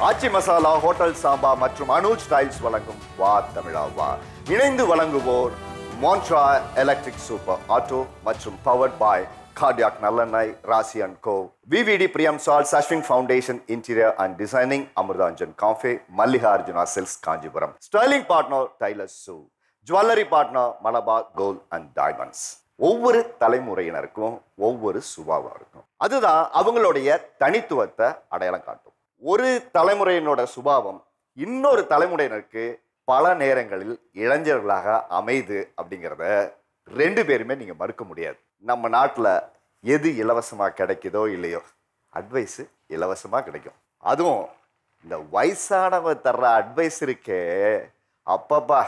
ஆச்சி masala, hotel Samba மற்றும் Anuj styles வழங்கும் வா தமிழா வா. இணைந்து வழங்குவோர் மோன்ட்ரா எலக்ட்ரிக் சூப்பர் ஆட்டோ மற்றும் பவர்ட் பாய் கார்டியாக் நல்லெண்ணெய், Raasi and co, VVD Priyam salt, Ashwin foundation interior and designing, Amrutanjan cafe, Mallikarjuna silks Kanchipuram, styling partner tailor shoe, jewellery partner Malabar gold and diamonds. ஒவ்வொரு தலைமுறையினருக்கும் ஒவ்வொரு சுபாவம் இருக்கும். அதுதான் அவங்களுடைய தனித்துவத்தை அடையாளம் காட்டும். ஒரு தலைமுறையினோட சுபாவம் இன்னொரு தலைமுறையினருக்கு பல நேரங்களில் இளைஞர்களாக அமைது அப்படிங்கிறத ரெண்டு பேருமே நீங்க மறுக்க முடியாது. நம்ம நாட்டில் எது இலவசமாக கிடைக்குதோ இல்லையோ, அட்வைஸு இலவசமாக கிடைக்கும். அதுவும் இந்த வயசானவ தர்ற அட்வைஸ் இருக்கே, அப்பப்பா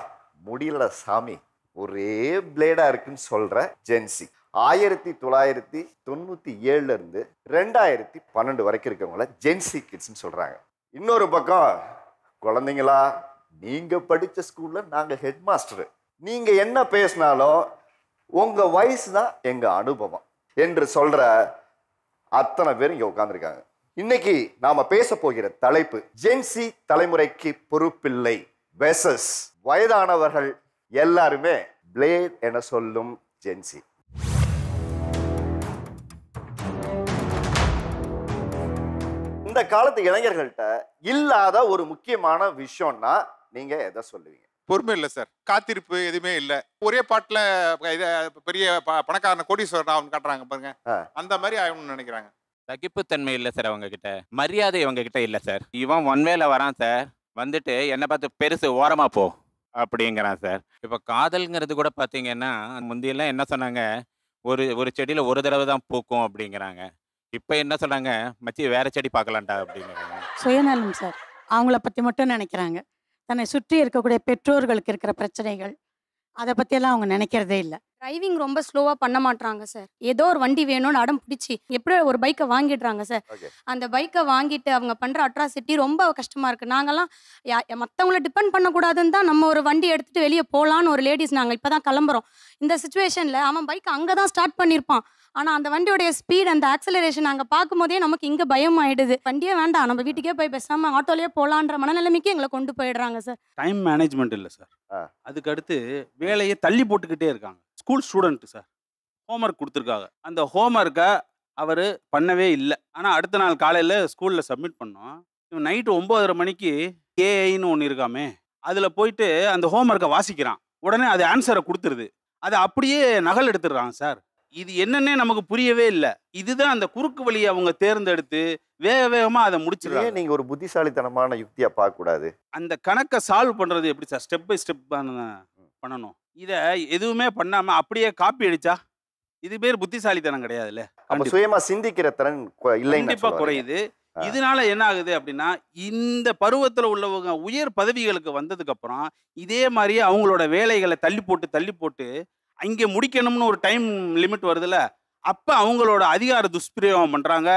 முடியல சாமி, ஒரே பிளேடா இருக்குன்னு சொல்ற ஜென்சி. 1997 2012 வரைக்கும் இருக்கவங்கள ஜென்சி கிட்ஸ்ன்னு சொல்றாங்க. இன்னொரு பக்கம், குழந்தைங்களா நீங்க படிச்ச ஸ்கூல்ல நாங்க ஹெட் மாஸ்டர், நீங்க என்ன பேசினாலும் உங்க வயசு தான் எங்க அனுபவம் என்று சொல்ற அத்தனை பேர் இங்க உட்கார்ந்துருக்காங்க. இன்னைக்கு நாம பேச போகிற தலைப்பு ஜென்சி தலைமுறைக்கு பொறுப்பில்லை வெர்சஸ் வயதானவர்கள் எல்லாருமே பிளேட் என சொல்லும் ஜென்சி. இந்த காலத்து இளைஞர்கள்ட்ட இல்லாத ஒரு முக்கியமான விஷயம்னா நீங்க எதை சொல்லுவீங்க? பொறுமை இல்லை சார், காத்திருப்பு எதுவுமே இல்லை. ஒரே பாட்டில் பெரிய பணக்காரன கோடீஸ்வரன் அவன் காட்டுறாங்க பாருங்க, அந்த மாதிரி ஆகணும்னு நினைக்கிறாங்க. சகிப்புத்தன்மை இல்லை சார் அவங்க கிட்ட, மரியாதை அவங்க கிட்ட இல்லை சார். இவன் ஒன்வேல வரான் சார், வந்துட்டு என்னை பார்த்து பெருசு ஓரமா போ அப்படிங்கிறான் சார். இப்போ காதல்ங்கிறது கூட பார்த்தீங்கன்னா முந்தியெல்லாம் என்ன சொன்னாங்க, ஒரு செடியில் ஒரு தடவை தான் பூக்கும் அப்படிங்கிறாங்க. இப்போ என்ன சொன்னாங்க, மச்சி வேற செடி பார்க்கலான்டா அப்படிங்கிறாங்க. சுயநலம் சார், அவங்கள பற்றி மட்டும் நினைக்கிறாங்க. தன்னை சுற்றி இருக்கக்கூடிய பெற்றோர்களுக்கு இருக்கிற பிரச்சனைகள் அதை பற்றியெல்லாம் அவங்க நினைக்கிறதே இல்லை. டிரைவிங் ரொம்ப ஸ்லோவாக பண்ண மாட்டாங்க சார். ஏதோ ஒரு வண்டி வேணும்னு அடம் பிடிச்சி எப்படி ஒரு பைக்கை வாங்கிடுறாங்க சார். அந்த பைக்கை வாங்கிட்டு அவங்க பண்ணுற அட்ராசிட்டி ரொம்ப கஷ்டமாக இருக்குது. நாங்கள்லாம் மற்றவங்கள டிபெண்ட் பண்ணக்கூடாதுன்னு தான் நம்ம ஒரு வண்டி எடுத்துகிட்டு வெளியே போகலான்னு ஒரு லேடிஸ் நாங்கள் இப்போ தான் கிளம்புறோம். இந்த சுச்சுவேஷனில் அவன் பைக்கை அங்கே தான் ஸ்டார்ட் பண்ணியிருப்பான். ஆனால் அந்த வண்டியோடைய ஸ்பீட், அந்த ஆக்சலரேஷன் நாங்கள் பார்க்கும்போதே நமக்கு இங்கே பயம் ஆகிடுது. வண்டியே வேண்டாம், நம்ம வீட்டுக்கே போய் பேசாமல் ஆட்டோலேயே போகலான்ற மனநிலைமைக்கு எங்களை கொண்டு போயிடுறாங்க சார். டைம் மேனேஜ்மெண்ட் இல்லை சார். அதுக்கு அடுத்து வேலையை தள்ளி போட்டுக்கிட்டே இருக்காங்க. ஸ்கூல் ஸ்டூடெண்ட் சார், ஹோம்ஒர்க் கொடுத்துருக்காங்க, அந்த ஹோம்ஒர்க்கை அவர் பண்ணவே இல்லை. ஆனால் அடுத்த நாள் காலையில் ஸ்கூலில் சப்மிட் பண்ணோம். இவன் நைட்டு 9:30 மணிக்கு ஏஐன்னு ஒன்று இருக்காமே, அதில் போயிட்டு அந்த ஹோம்ஒர்க்கை வாசிக்கிறான். உடனே அது ஆன்சரை கொடுத்துருது, அதை அப்படியே நகல் எடுத்துடுறாங்க சார். இது என்னன்னே நமக்கு புரியவே இல்லை. இதுதான் அந்த குறுக்கு வழியை அவங்க தேர்ந்தெடுத்து வேக வேகமாக அதை முடிச்சிருக்காங்க. நீங்க ஒரு புத்திசாலித்தனமான யுக்தியா பார்க்க கூடாது. அந்த கணக்கை சால்வ் பண்றது எப்படி சார்? ஸ்டெப் பை ஸ்டெப் பண்ணணும். இதை எதுவுமே பண்ணாம அப்படியே காப்பி அடிச்சா இது பேர் புத்திசாலித்தனம் கிடையாதுல்ல. சுயமா சிந்திக்கிற திறன் கண்டிப்பா குறையுது. இதனால என்ன ஆகுது அப்படின்னா, இந்த பருவத்துல உள்ளவங்க உயர் பதவிகளுக்கு வந்ததுக்கு அப்புறம் இதே மாதிரியே அவங்களோட வேலைகளை தள்ளி போட்டு அங்கே முடிக்கணும்னு ஒரு டைம் லிமிட் வருதுல்ல, அப்ப அவங்களோட அதிகார துஷ்பிரயோகம் பண்றாங்க.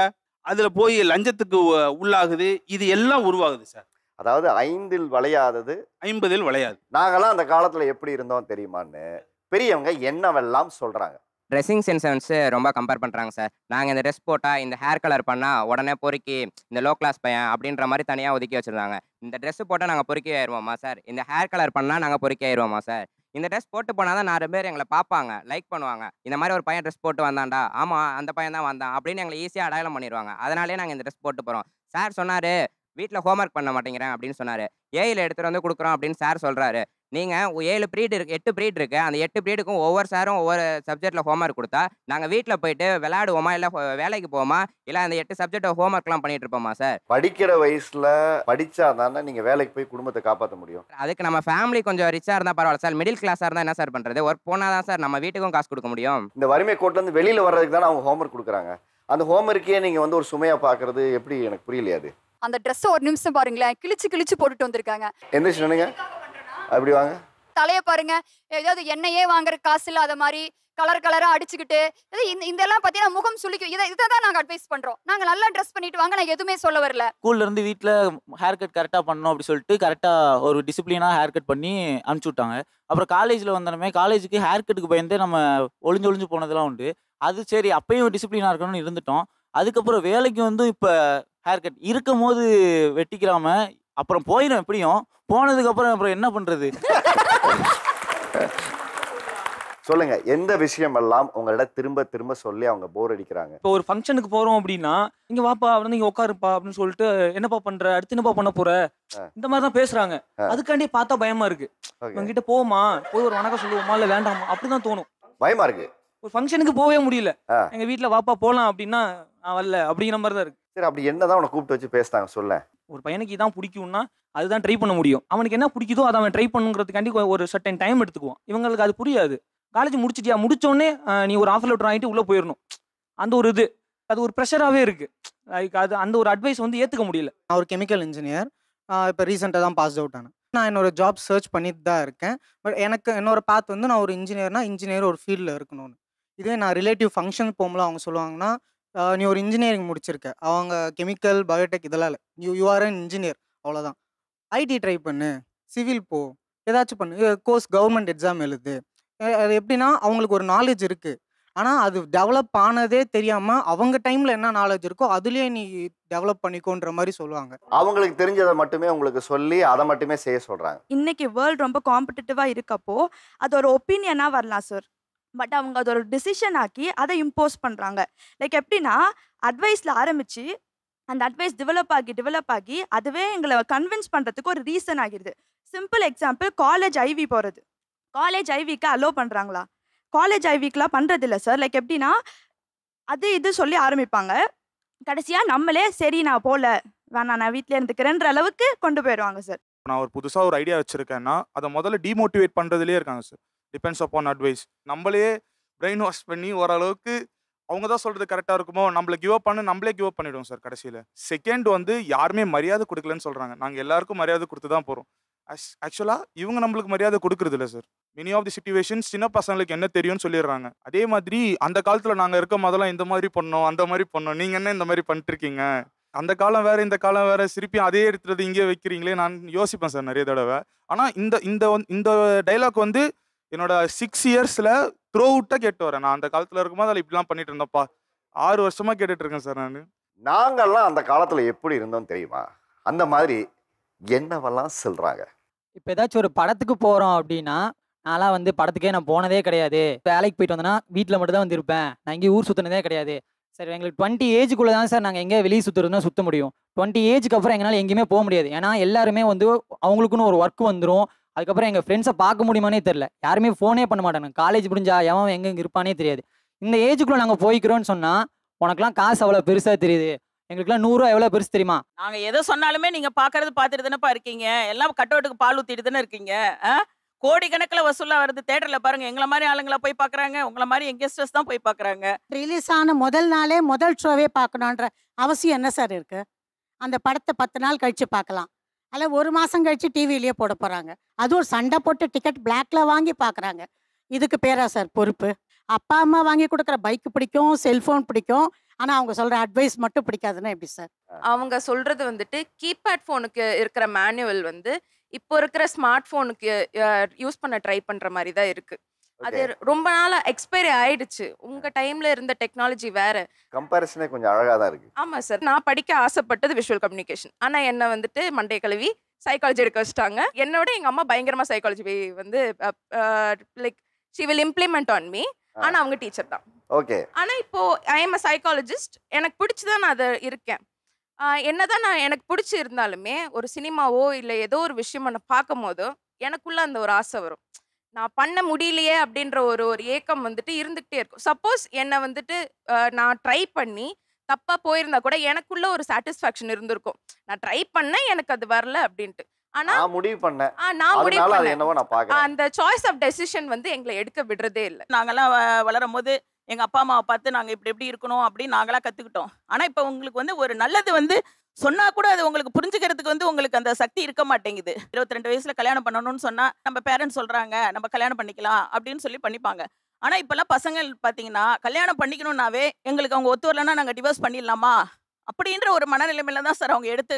அதுல போய் லஞ்சத்துக்கு உள்ளாகுது. இது எல்லாம் உருவாகுது சார். அதாவது 5இல் வளையாதது 50இல் வளையாது. நாங்கெல்லாம் அந்த காலத்துல எப்படி இருந்தோம் தெரியுமான்னு பெரியவங்க என்னவெல்லாம் சொல்றாங்க. ட்ரெஸ்ஸிங் சென்ஸ் ரொம்ப கம்பேர் பண்ணுறாங்க சார். நாங்கள் இந்த ட்ரெஸ் போட்டால், இந்த ஹேர் கலர் பண்ணால் உடனே பொறுக்கி இந்த லோ கிளாஸ் பையன் அப்படின்ற மாதிரி தனியாக ஒதுக்கி வச்சுருந்தாங்க. இந்த ட்ரெஸ்ஸு போட்டால் நாங்கள் பொறுக்கி ஆயிடுவோமா சார், இந்த ஹேர் கலர் பண்ணால் நாங்கள் பொறுக்கி ஆயிடுவோமா சார், இந்த ட்ரெஸ் போட்டு போனால் தான் 4 பேர் எங்களை பார்ப்பாங்க, லைக் பண்ணுவாங்க. இந்த மாதிரி ஒரு பையன் ட்ரெஸ் போட்டு வந்தான்டா, ஆமாம் அந்த பையன் தான் வந்தான் அப்படின்னு எங்களை ஈஸியாக அடையாளம் பண்ணிடுவாங்க. அதனாலே நாங்கள் இந்த ட்ரெஸ் போட்டு போகிறோம். சார் சொன்னார் வீட்டில் ஹோம்ஒர்க் பண்ண மாட்டேங்கிறேன் அப்படின்னு சொன்னார். ஏயில் எடுத்துகிட்டு வந்து கொடுக்குறோம் அப்படின்னு சார் சொல்கிறாரு. நீங்கள் 7 பீரியட் இருக்குது, 8 பீரியட் இருக்குது. அந்த 8 பீரியடுக்கும் ஒவ்வொரு சாரும் ஒவ்வொரு சப்ஜெக்டில் ஹோம்ஒர்க் கொடுத்தா நாங்கள் வீட்டில் போயிட்டு விளையாடுவோமா, இல்லை வேலைக்கு போவோமா, இல்லை அந்த 8 சப்ஜெக்ட் ஹோம்ஒர்க்லாம் பண்ணிட்டு இருப்போமா சார்? படிக்கிற வயசில் படித்தா தானே நீங்கள் வேலைக்கு போய் குடும்பத்தை காப்பாற்ற முடியும். அதுக்கு நம்ம ஃபேமிலி கொஞ்சம் ரிச்சாக இருந்தால் பரவாயில்ல சார். மிடில் கிளாஸாக இருந்தால் என்ன சார் பண்ணுறது? ஒர்க் போனால் தான் சார் நம்ம வீட்டுக்கும் காசு கொடுக்க முடியும். இந்த வறுமை கோட்டிலேருந்து வெளியில் வர்றதுக்கு தானே அவங்க ஹோம்ஒர்க் கொடுக்குறாங்க. அந்த ஹோம்ஒர்க்கே நீங்கள் ஒரு சுமையாக பார்க்குறது எப்படி எனக்கு புரியலையாது. அந்த ட்ரெஸ்ஸை ஒரு நிமிஷம் பாருங்களேன், கிழிச்சு போட்டுட்டு வந்திருக்காங்க. எந்திரிச்சு நினைங்க, அப்படி வாங்க. தலையை பாருங்க, ஏதாவது எண்ணெயே வாங்குற காசு இல்லாத மாதிரி கலரா அடிச்சுக்கிட்டு இதெல்லாம் பார்த்தீங்கன்னா முகம் சுளிக்கும். இதை தான் நாங்கள் அட்வைஸ் பண்றோம். நாங்கள் நல்லா ட்ரெஸ் பண்ணிட்டு வாங்க, நான் எதுவுமே சொல்ல வரல. ஸ்கூல்ல இருந்து வீட்டில் ஹேர் கட் கரெக்டாக பண்ணணும் அப்படி சொல்லிட்டு கரெக்டாக ஒரு டிசிப்ளினாக ஹேர் கட் பண்ணி அனுப்பிச்சி விட்டாங்க. அப்புறம் காலேஜில் வந்தோமே, காலேஜுக்கு ஹேர் கட்டுக்கு பயந்து நம்ம ஒளிஞ்சு போனதெல்லாம் உண்டு. அது சரி, அப்பயும் டிசிப்ளினாக இருக்கணும்னு இருந்துட்டோம். அதுக்கப்புறம் வேலைக்கு இப்போ ஹேர் கட் இருக்கும் போது வெட்டிக்கிறாம அப்புறம் போயிடும். எப்படியும் போனதுக்கு அப்புறம் என்ன பண்றது? சொல்லுங்க, எந்த விஷயம் எல்லாம் உங்களிடம் திரும்ப திரும்ப சொல்லி அவங்க போர் அடிக்கிறாங்க? இப்போ ஒரு ஃபங்க்ஷனுக்கு போறோம் அப்படின்னா, இங்க வாப்பா, வந்து இங்க உட்காருப்பா அப்படின்னு சொல்லிட்டு, என்னப்பா பண்ற, அடுத்து என்னப்பா பண்ண போற, இந்த மாதிரி தான் பேசுறாங்க. அதுக்காண்டி பார்த்தா பயமா இருக்கு. இவங்கிட்ட போமா, போய் ஒரு வணக்கம் சொல்லுவோமா இல்ல வேண்டாமா அப்படிதான் தோணும். பயமா இருக்கு. ஒரு ஃபங்க்ஷனுக்கு போகவே முடியல. எங்க வீட்டுல வாப்பா போலாம் அப்படின்னா நான் வரல அப்படிங்கிற மாதிரி தான் இருக்கு. சரி, அப்படி என்னதான் உன்னை கூப்பிட்டு வச்சு பேசுறாங்க சொல்ல? ஒரு பையனுக்கு இதான் பிடிக்கும்னா அதுதான் ட்ரை பண்ண முடியும். அவனுக்கு என்ன பிடிக்குதோ அதை அவன் ட்ரை பண்ணுங்கிறதுக்காண்டி ஒரு சர்டன் டைம் எடுத்துக்குவான். இவங்களுக்கு அது புரியாது. காலேஜ் முடிச்சிட்டியா, முடிச்சோடனே நீ ஒரு ஆஃபர் லெட்டர் வாங்கிட்டு உள்ள போயிடணும். அந்த ஒரு இது அது ஒரு ப்ரெஷராகவே இருக்கு. லைக் அது அந்த ஒரு அட்வைஸ் வந்து ஏற்றுக்க முடியல. நான் ஒரு கெமிக்கல் இன்ஜினியர். இப்போ ரீசெண்டாக தான் பாஸ் அவுட் ஆனேன். நான் என்னோட ஜாப் சர்ச் பண்ணிட்டு தான் இருக்கேன். பட் எனக்கு என்னோட பாத் வந்து நான் ஒரு இன்ஜினியர் ஒரு ஃபீல்டில் இருக்கணும்னு. இதே நான் ரிலேட்டிவ் ஃபங்க்ஷன் போகும்போது அவங்க சொல்லுவாங்கன்னா, நீ ஒரு இன்ஜினியரிங் முடிச்சிருக்க, அவங்க கெமிக்கல் பயோடெக் இதெல்லாம் இல்லை, யூ ஆர் அன் இன்ஜினியர், அவ்வளோதான். ஐடி ட்ரை பண்ணு, சிவில் போ, ஏதாச்சும் பண்ணு, கோர்ஸ் கவர்மெண்ட் எக்ஸாம் எழுது. அது எப்படின்னா அவங்களுக்கு ஒரு நாலேஜ் இருக்குது, ஆனால் அது டெவலப் ஆனதே தெரியாமல் அவங்க டைமில் என்ன நாலேஜ் இருக்கோ அதுலேயே நீ டெவலப் பண்ணிக்கோன்ற மாதிரி சொல்லுவாங்க. அவங்களுக்கு தெரிஞ்சதை மட்டுமே உங்களுக்கு சொல்லி அதை மட்டுமே செய்ய சொல்கிறாங்க. இன்னைக்கு வேர்ல்டு ரொம்ப காம்படிட்டிவாக இருக்கப்போ அது ஒரு ஒப்பீனியனாக வரலாம் சார். பட் அவங்க அது ஒரு டிசிஷன் ஆக்கி அதை இம்போஸ் பண்ணுறாங்க. லைக் எப்படின்னா அட்வைஸில் ஆரம்பித்து அந்த அட்வைஸ் டெவலப் ஆகி அதுவே எங்களை கன்வின்ஸ் பண்ணுறதுக்கு ஒரு ரீசன் ஆகிடுது. சிம்பிள் எக்ஸாம்பிள், காலேஜ் ஐவி போகிறது. காலேஜ் ஐவிக்கு அலோவ் பண்ணுறாங்களா? காலேஜ் ஐவிக்கெலாம் பண்ணுறதில்ல சார். லைக் எப்படின்னா அது இது சொல்லி ஆரம்பிப்பாங்க, கடைசியாக நம்மளே சரி நான் போகல வேணாம் நான் வீட்டில் இருந்துக்கிறேன்ற அளவுக்கு கொண்டு போயிடுவாங்க சார். நான் ஒரு புதுசாக ஒரு ஐடியா வச்சுருக்கேன்னா அதை முதல்ல டிமோட்டிவேட் பண்ணுறதுலேயே இருக்காங்க சார். Depends upon advice. நம்மளே பிரெயின் வாஷ் பண்ணி ஓரளவுக்கு அவங்க தான் சொல்கிறது கரெக்டாக இருக்குமோ நம்மளை கிவ் அப் நம்மளே கிவ் அப் பண்ணிவிடுவோம் சார் கடைசியில். செகண்ட் வந்து யாருமே மரியாதை கொடுக்கலன்னு சொல்கிறாங்க. நாங்கள் எல்லாருக்கும் மரியாதை கொடுத்து தான் போகிறோம். ஆக்சுவலாக இவங்க நம்மளுக்கு மரியாதை கொடுக்குறது இல்லை sir. Many of the situations சின்ன பசங்களுக்கு என்ன தெரியும்னு சொல்லிடுறாங்க. அதே மாதிரி அந்த காலத்தில் நாங்கள் இருக்க முதல்ல இந்த மாதிரி பண்ணோம் அந்த மாதிரி பண்ணோம், நீங்கள் என்ன இந்த மாதிரி பண்ணிட்டுருக்கீங்க, அந்த காலம் வேறு இந்த காலம் வேறு, திருப்பியும் அதே எடுத்துறது இங்கே வைக்கிறீங்களே நான் யோசிப்பேன் சார் நிறைய தடவை. ஆனால் இந்த டைலாக் வந்து என்னோட 6 இயர்ஸில் த்ரோ அவுட்டாக கேட்டு வரேன். நான் அந்த காலத்தில் இருக்கும்போது அதில் இப்படிலாம் பண்ணிட்டு இருந்தப்பா 6 வருஷமாக கேட்டுட்டு இருக்கேன் சார். நாங்கள்லாம் அந்த காலத்தில் எப்படி இருந்தோம் தெரியுமா? அந்த மாதிரி என்னவெல்லாம் சொல்கிறாங்க. இப்போ ஏதாச்சும் ஒரு படத்துக்கு போகிறோம் அப்படின்னா, நான்லாம் வந்து படத்துக்கே நான் போனதே கிடையாது. வேலைக்கு போயிட்டு வந்தேன்னா வீட்டில் மட்டும் தான் வந்து இருப்பேன். நான் இங்கே ஊர் சுற்றினதே கிடையாது. சரி, எங்களுக்கு 20 ஏஜுக்குள்ளே தான் சார் நாங்கள் எங்கே வெளியே சுற்றுறதுனா சுற்ற முடியும். 20 ஏஜுக்கு அப்புறம் எங்களால் எங்கேயுமே போக முடியாது. ஏன்னா எல்லாருமே வந்து அவங்களுக்குன்னு ஒரு ஒர்க் வந்துடும். அதுக்கப்புறம் எங்கள் ஃப்ரெண்ட்ஸை பார்க்க முடியுமானே தெரில. யாருமே ஃபோனே பண்ண மாட்டாங்க. காலேஜ் முடிஞ்சா எவன் எங்கே இருப்பானே தெரியாது. இந்த ஏஜுக்குள்ளே நாங்கள் போய்க்கிறோன்னு சொன்னால் உனக்குலாம் காசு அவ்வளோ பெருசாக தெரியுது, எங்களுக்குலாம் 100 ரூபா எவ்வளோ பெருசு தெரியுமா? நாங்கள் எதை சொன்னாலுமே நீங்கள் பார்க்கறது பார்த்துட்டு தானேப்பா இருக்கீங்க. எல்லாம் கட்டோட்டுக்கு பால் ஊற்றிட்டு தானே இருக்கீங்க. கோடிக்கணக்கில் வசூலாக வருது. தேட்டரில் பாருங்கள், எங்களை மாதிரி ஆளுங்களை போய் பார்க்குறாங்க, உங்களை மாதிரி யங்ஸ்டர்ஸ் தான் போய் பார்க்குறாங்க. ரிலீஸ் ஆன முதல் நாளே முதல் ஷோவே பார்க்கணுன்ற அவசியம் என்ன சார் இருக்கு? அந்த படத்தை 10 நாள் கழிச்சு பார்க்கலாம், அல்ல 1 மாதம் கழிச்சு டிவிலேயே போட போகிறாங்க. அதுவும் சண்டை போட்டு டிக்கெட் பிளாக்ல வாங்கி பார்க்குறாங்க. இதுக்கு பேரா சார் பொறுப்பு? அப்பா அம்மா வாங்கி கொடுக்குற பைக் பிடிக்கும், செல்ஃபோன் பிடிக்கும், ஆனால் அவங்க சொல்கிற அட்வைஸ் மட்டும் பிடிக்காதுன்னா எப்படி சார்? அவங்க சொல்கிறது வந்துட்டு கீபேட் ஃபோனுக்கு இருக்கிற மேனுவல் வந்து இப்போ இருக்கிற ஸ்மார்ட் ஃபோனுக்கு யூஸ் பண்ண ட்ரை பண்ணுற மாதிரி தான் இருக்குது. அது ரொம்ப நாள் எக்ஸ்பைரி ஆயிடுச்சு. உங்கள் டைமில் இருந்த டெக்னாலஜி வேறு. கம்பேரிசனே கொஞ்சம் அழகாக தான் இருக்குது. ஆமாம் சார், நான் படிக்க ஆசைப்பட்டது விஷுவல் கம்யூனிகேஷன். ஆனால் என்னை வந்துட்டு மண்டே கழுவி சைக்காலஜி எடுக்க வச்சுட்டாங்க. என்னோட எங்கள் அம்மா பயங்கரமாக சைக்காலஜி வந்து like she will implement on me. ஆனால் அவங்க டீச்சர் தான். ஓகே. ஆனால் இப்போது ஐ எம் அ சைக்காலஜிஸ்ட். எனக்கு பிடிச்சிதான் நான் அதை இருக்கேன். என்னதான் நான் எனக்கு பிடிச்சி இருந்தாலுமே ஒரு சினிமாவோ இல்லை ஏதோ ஒரு விஷயம் நான் பார்க்கும் போதோ எனக்குள்ள அந்த ஒரு ஆசை வரும். நான் பண்ண முடியலையே அப்படின்ற ஒரு ஏக்கம் வந்துட்டு இருந்துகிட்டே இருக்கும். சப்போஸ் என்னை வந்துட்டு நான் ட்ரை பண்ணி தப்பாக போயிருந்தா கூட எனக்குள்ள ஒரு சாட்டிஸ்ஃபேக்ஷன் இருந்திருக்கும். நான் ட்ரை பண்ணேன், எனக்கு அது வரல அப்படின்ட்டு. நான் முடிவு பண்ணேன். அந்த சாய்ஸ் ஆஃப் டெசிஷன் வந்து எங்களை எடுக்க விடுறதே இல்லை. நாங்கெல்லாம் வளரும் போது எங்கள் அப்பா அம்மாவை பார்த்து நாங்கள் இப்படி இருக்கணும் அப்படின்னு நாங்களாம் கற்றுக்கிட்டோம். ஆனால் இப்போ உங்களுக்கு வந்து ஒரு நல்லது வந்து சொன்னால் கூட அது உங்களுக்கு புரிஞ்சுக்கிறதுக்கு வந்து உங்களுக்கு அந்த சக்தி இருக்க மாட்டேங்குது. 22 வயசில் கல்யாணம் பண்ணணும்னு சொன்னால் நம்ம பேரண்ட்ஸ் சொல்கிறாங்க நம்ம கல்யாணம் பண்ணிக்கலாம் அப்படின்னு சொல்லி பண்ணிப்பாங்க. ஆனால் இப்போல்லாம் பசங்கள் பார்த்தீங்கன்னா கல்யாணம் பண்ணிக்கணும்னாவே எங்களுக்கு அவங்க ஒத்து வரலன்னா நாங்கள் டிவோர்ஸ் பண்ணிடலாமா அப்படின்ற ஒரு மனநிலைமையில தான் சார் அவங்க எடுத்து